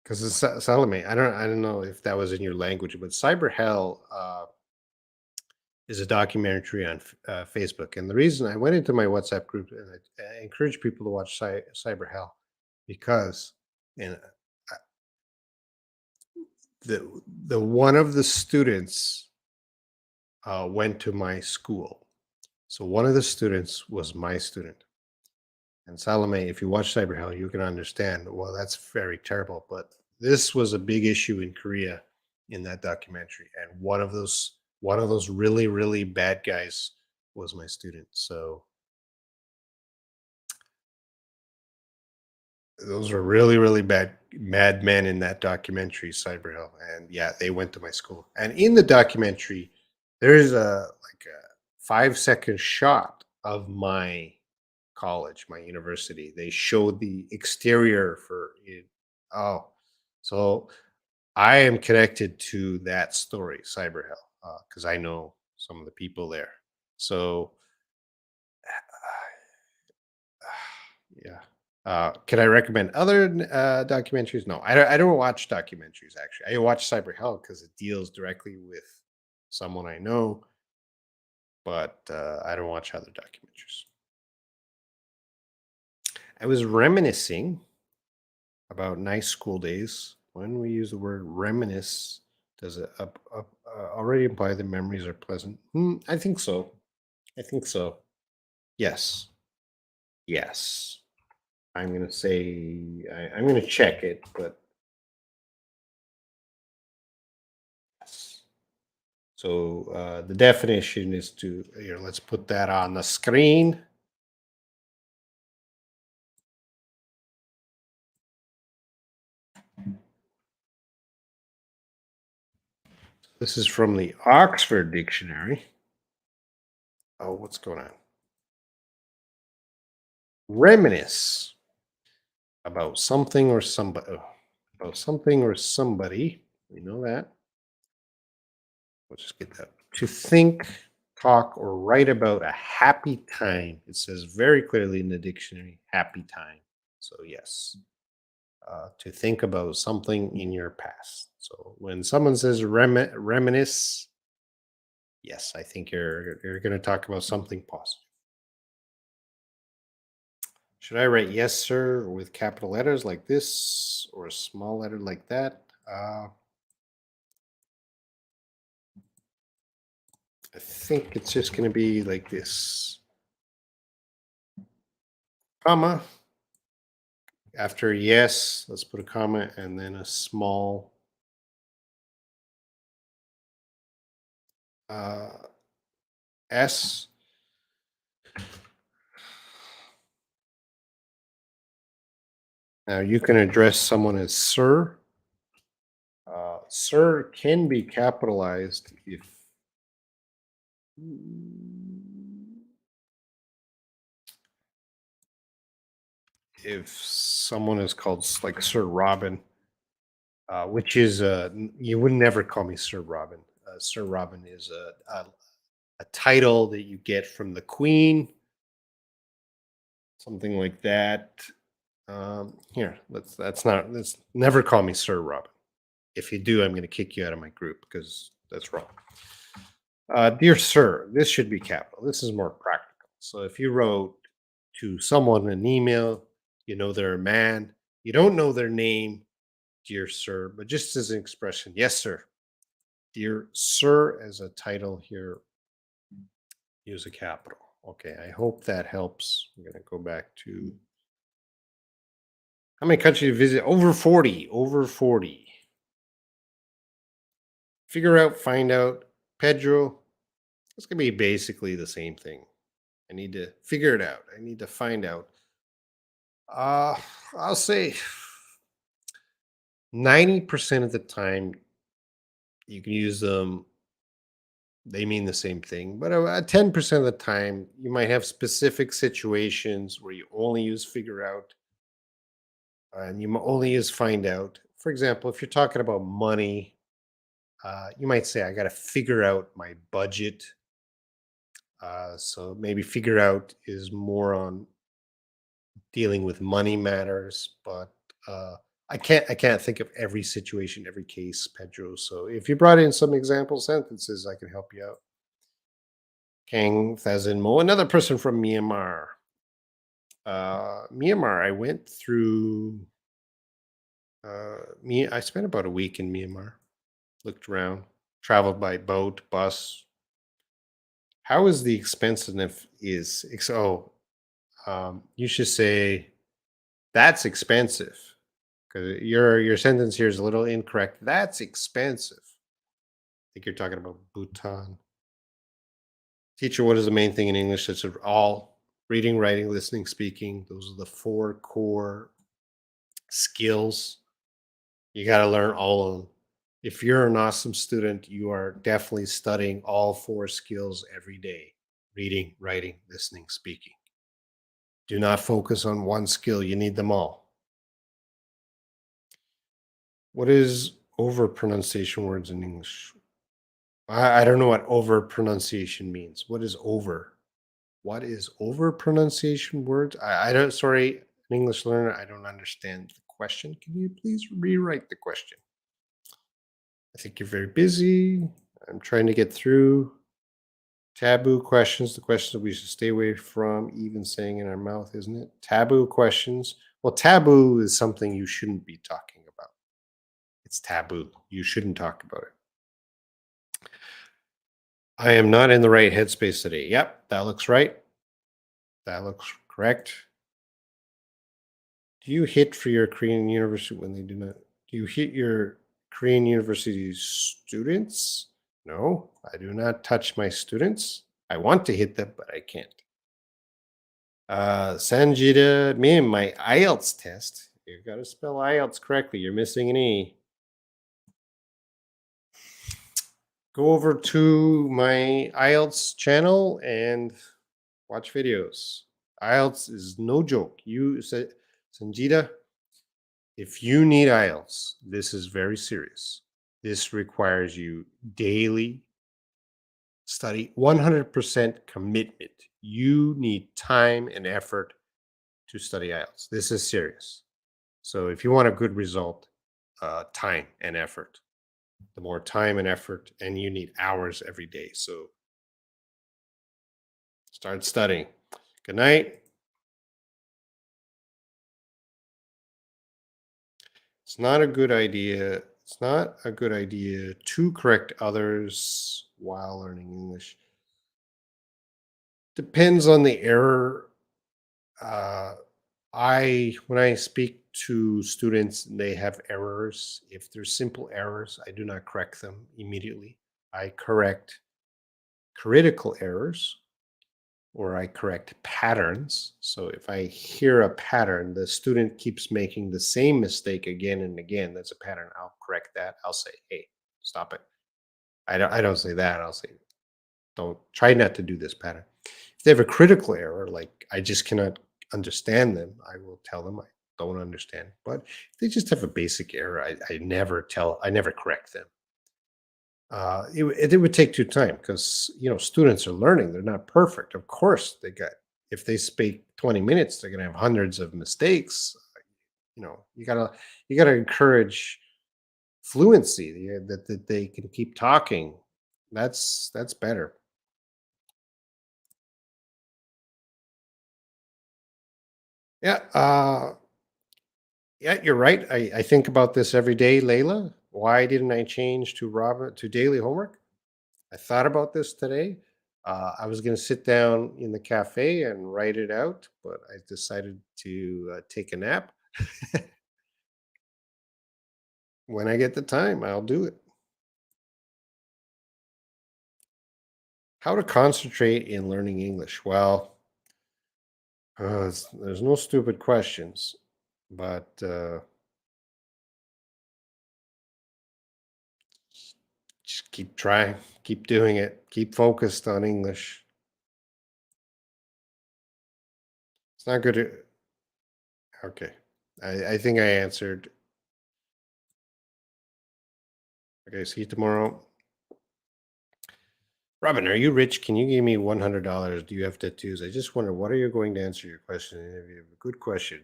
Because it's Salome. I don't know if that was in your language, but Cyber Hell is a documentary on Facebook. And the reason I went into my WhatsApp group and I encourage people to watch Cyber Hell because and the one of the students went to my school. So one of the students was my student. And Salome, if you watch Cyber Hell, you can understand, well, that's very terrible. But this was a big issue in Korea in that documentary. And one of those really, really bad guys was my student. So those were really, really bad mad men in that documentary, Cyber Hell. And yeah, they went to my school. And in the documentary, there's a 5-second shot of my college, my university. They showed the exterior for it. Oh, so I am connected to that story, Cyber Hell, because I know some of the people there. So, yeah. Can I recommend other documentaries? No, I don't watch documentaries actually. I watch Cyber Hell because it deals directly with someone I know, but I don't watch other documentaries. I was reminiscing about nice school days. When we use the word reminisce, does it already imply the memories are pleasant? I think so. I think so. Yes. Yes. I'm going to say, I'm going to check it, but yes. So the definition is to, here, let's put that on the screen. This is from the Oxford Dictionary. Oh, what's going on? Reminisce about something or somebody. About something or somebody. We know that. We'll just get that. To think, talk, or write about a happy time. It says very clearly in the dictionary, happy time. So, yes, to think about something in your past. So, when someone says reminisce, yes, I think you're going to talk about something positive. Should I write yes, sir, with capital letters like this or a small letter like that? I think it's just going to be like this. Comma. After yes, let's put a comma and then a small S. Now you can address someone as sir. Sir can be capitalized if if someone is called like Sir Robin, which is you would never call me Sir Robin. Sir Robin is a title that you get from the Queen, something like that. Here, let's never call me Sir Robin. If you do, I'm going to kick you out of my group because that's wrong. Dear Sir, this should be capital. This is more practical. So if you wrote to someone an email, you know they're a man, you don't know their name, dear Sir, but just as an expression, yes, sir. Dear Sir, as a title here, use a capital. Okay, I hope that helps. I'm going to go back to how many countries you visit? Over 40. Over 40. Figure out, find out. Pedro, it's going to be basically the same thing. I need to figure it out. I need to find out. Uh, I'll say 90% of the time you can use them. They mean the same thing, but 10% of the time you might have specific situations where you only use figure out and only use find out. For example, if you're talking about money, you might say, I got to figure out my budget. So maybe figure out is more on dealing with money matters, but I can't think of every situation, every case, Pedro. So if you brought in some example sentences, I can help you out. Kang Thazin another person from Myanmar. Myanmar, I went through. I spent about a week in Myanmar. Looked around, traveled by boat, bus. How is the expensive? You should say that's expensive because your sentence here is a little incorrect. That's expensive. I think you're talking about Bhutan. Teacher, what is the main thing in English? That's all reading, writing, listening, speaking. Those are the four core skills. You got to learn all of them. If you're an awesome student, you are definitely studying all four skills every day: reading, writing, listening, speaking. Do not focus on one skill. You need them all. What is over pronunciation words in English? I don't know what over pronunciation means. What is over? What is over pronunciation words? I don't, sorry, an English learner, I don't understand the question. Can you please rewrite the question? I think you're very busy. I'm trying to get through. Taboo questions, the questions that we should stay away from, even saying in our mouth, isn't it? Taboo questions. Well, taboo is something you shouldn't be talking about. It's taboo. You shouldn't talk about it. I am not in the right headspace today. Yep, that looks right. That looks correct. Do you hit for your Korean university when they do not? Do you hit your Korean university students? No, I do not touch my students. I want to hit them, but I can't. Sanjita, ma'am, my Ielts test. You got to spell Ielts correctly. You're missing an E. Go over to my Ielts channel and watch videos. Ielts is no joke. You said, Sanjita, if you need Ielts, this is very serious. This requires you daily study, 100% commitment. You need time and effort to study IELTS. This is serious. So if you want a good result, time and effort. The more time and effort, and you need hours every day. So start studying. Good night. It's not a good idea. It's not a good idea to correct others while learning English. Depends on the error. Uh, when I speak to students, they have errors. If there's simple errors, I do not correct them immediately. I correct critical errors, or I correct patterns. So if I hear a pattern, the student keeps making the same mistake again and again, that's a pattern. I'll correct that. I'll say, hey, stop it. I don't say that. I'll say, don't try not to do this pattern. If they have a critical error, like I just cannot understand them, I will tell them I don't understand. But if they just have a basic error, I never correct them. It would take too time because students are learning; they're not perfect. Of course, if they speak 20 minutes, they're gonna have hundreds of mistakes. You gotta encourage fluency, that they can keep talking. That's better. Yeah, yeah, you're right. I think about this every day, Layla. Why didn't I change to daily homework? I thought about this today. I was going to sit down in the cafe and write it out, but I decided to take a nap. When I get the time, I'll do it. How to concentrate in learning English? Well, there's no stupid questions, but just keep trying, keep doing it, keep focused on English. It's not good. Okay. I think I answered. Okay, see you tomorrow. Robin, are you rich? Can you give me $100? Do you have tattoos? I just wonder, what are you going to answer your question in the interview? Good question.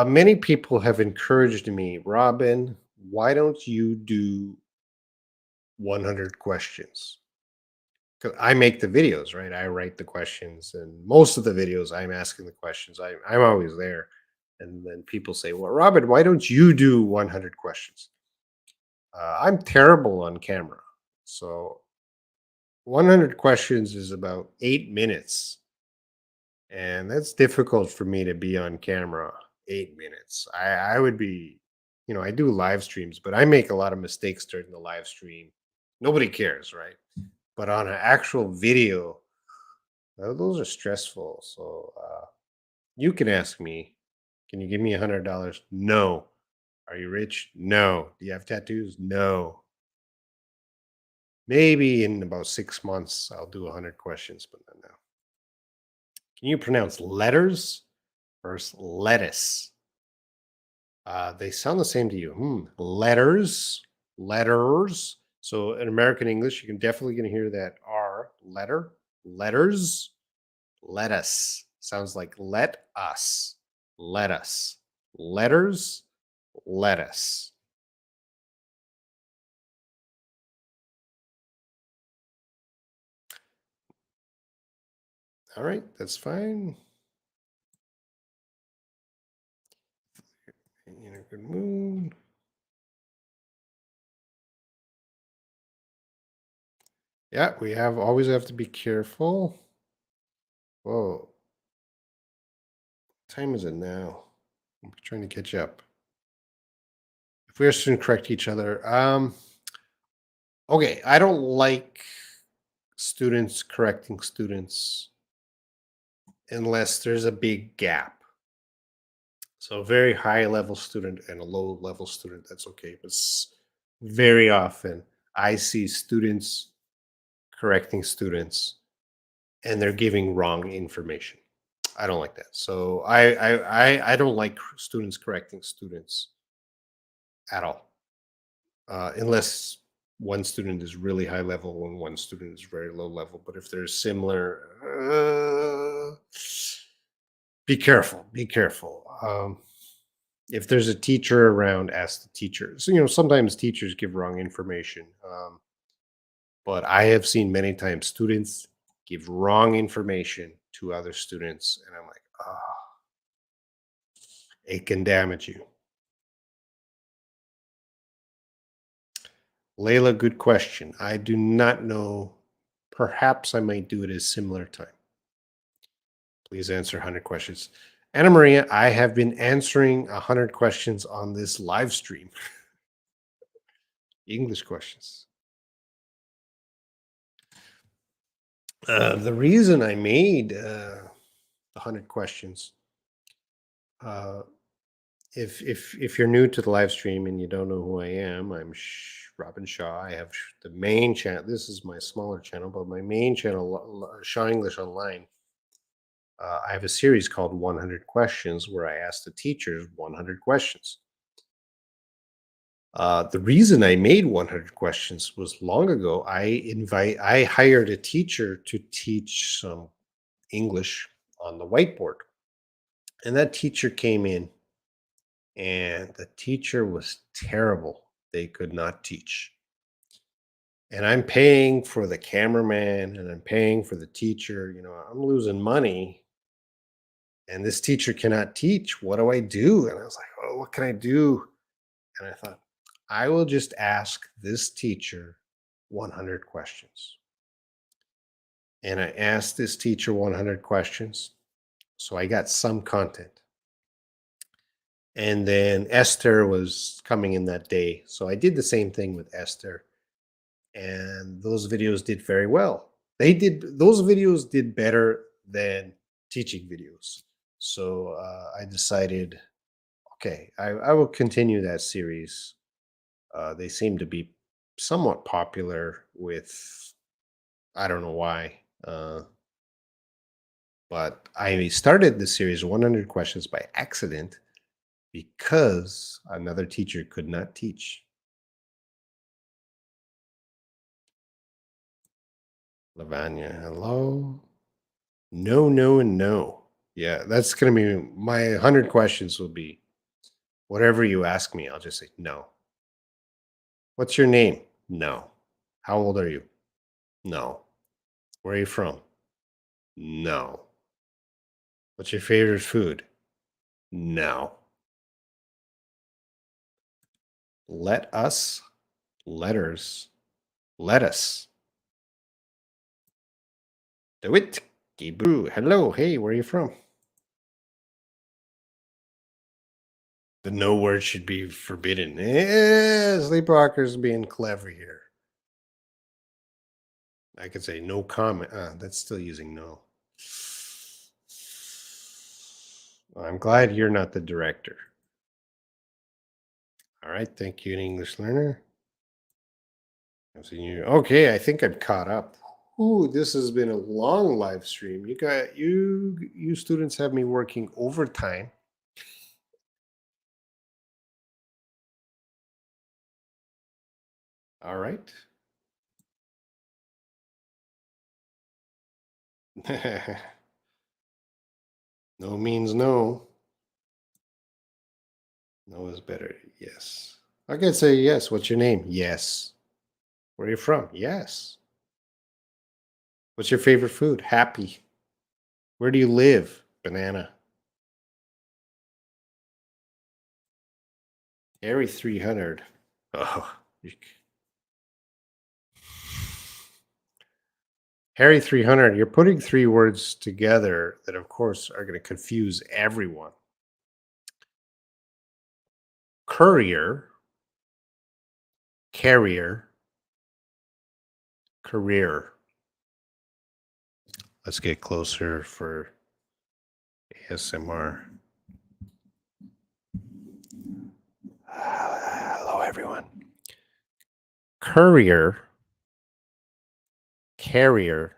Many people have encouraged me, Robin, why don't you do 100 questions? Because I make the videos, right? I write the questions, and most of the videos I'm asking the questions. I'm always there. And then people say, well, Robin, why don't you do 100 questions? I'm terrible on camera. So 100 questions is about 8 minutes. And that's difficult for me to be on camera 8 minutes. I would be, I do live streams, but I make a lot of mistakes during the live stream. Nobody cares, right? But on an actual video, those are stressful. So you can ask me, can you give me $100? No. Are you rich? No. Do you have tattoos? No. Maybe in about 6 months, I'll do 100 questions, but not now. Can you pronounce letters versus lettuce? They sound the same to you. Letters, letters. So in American English, you can definitely gonna hear that R letter. Letters, lettuce. Sounds like let us. Let us. Letters, lettuce. All right, that's fine. In a good mood. Yeah, we always have to be careful. Whoa, what time is it now? I'm trying to catch up. If we are to correct each other, okay, I don't like students correcting students unless there's a big gap. So a very high level student and a low level student, that's okay. But very often I see students correcting students and they're giving wrong information. I don't like that. So I don't like students correcting students at all, unless one student is really high level and one student is very low level. But if they're similar, be careful. Be careful. If there's a teacher around, ask the teacher. So sometimes teachers give wrong information, but I have seen many times students give wrong information to other students, and I'm like, it can damage you. Layla, good question. I do not know. Perhaps I might do it at a similar time. Please answer 100 questions. Anna Maria, I have been answering 100 questions on this live stream. English questions. The reason I made the 100 questions, uh, if you're new to the live stream and you don't know who I am, I'm Robin Shaw. I have the main channel. This is my smaller channel, but my main channel, Shaw English Online, I have a series called 100 Questions where I ask the teachers 100 questions. The reason I made 100 questions was long ago. I hired a teacher to teach some English on the whiteboard, and that teacher came in, and the teacher was terrible. They could not teach. And I'm paying for the cameraman and I'm paying for the teacher. I'm losing money and this teacher cannot teach. What do I do? And I was like, oh, what can I do? And I thought, I will just ask this teacher 100 questions. And I asked this teacher 100 questions. So I got some content. And then Esther was coming in that day. So I did the same thing with Esther. And those videos did very well. Those videos did better than teaching videos. So I decided, okay, I will continue that series. They seem to be somewhat popular with, I don't know why, but I started the series 100 questions by accident because another teacher could not teach. Lavanya, hello. No, no, and no. Yeah, that's going to be my 100 questions will be whatever you ask me, I'll just say no. What's your name? No. How old are you? No. Where are you from? No. What's your favorite food? No. Let us, letters, let us. Do it. Hebrew. Hello. Hey, where are you from? The no word should be forbidden. Sleepwalkers being clever here. I could say no comment. That's still using no. I'm glad you're not the director. All right. Thank you, an English learner. I've seen you. Okay. I think I'm caught up. Ooh, this has been a long live stream. You students have me working overtime. All right. No means no. No is better. Yes. I can say yes. What's your name? Yes. Where are you from? Yes. What's your favorite food? Happy. Where do you live? Banana. Harry 300. Oh. Harry 300. You're putting three words together that, of course, are going to confuse everyone. Courier, carrier, career. Let's get closer for ASMR. Hello, everyone. Courier, carrier,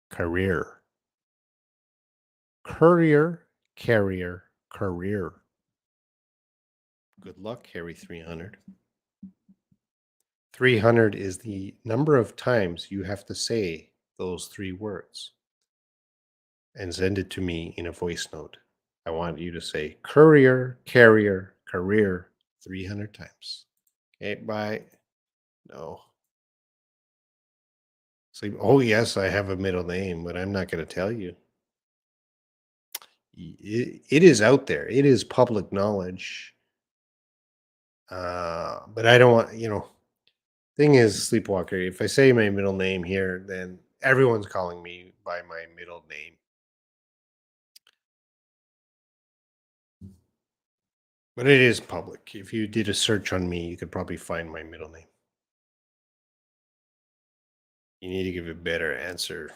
career. Courier, carrier, career. Good luck, Harry 300. 300 is the number of times you have to say those three words and send it to me in a voice note. I want you to say courier, carrier, career 300 times. Okay, bye. No. Sleep. Oh, yes, I have a middle name, but I'm not going to tell you. It is out there. It is public knowledge. But I don't want, thing is, Sleepwalker, if I say my middle name here, then everyone's calling me by my middle name. But it is public. If you did a search on me, you could probably find my middle name. You need to give a better answer.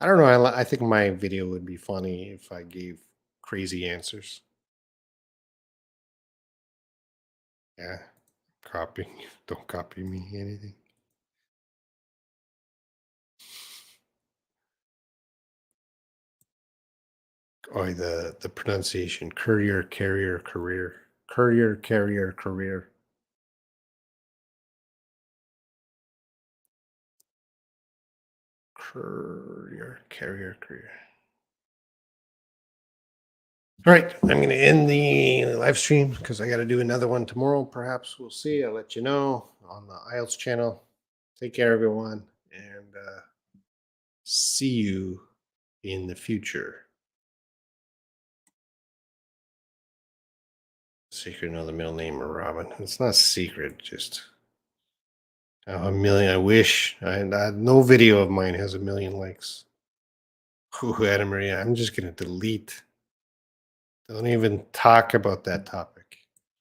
I don't know. I think my video would be funny if I gave crazy answers. Yeah. Copying. Don't copy me anything. or the pronunciation, courier, carrier, career, courier, carrier, career. Courier, carrier, career. All right, I'm going to end the live stream because I got to do another one tomorrow. Perhaps we'll see. I'll let you know on the Ielts channel. Take care, everyone, and see you in the future. Secret, know the middle name of Robin. It's not secret, just a million. I wish no video of mine has a million likes. Ooh, Anna Maria, I'm just going to delete. Don't even talk about that topic.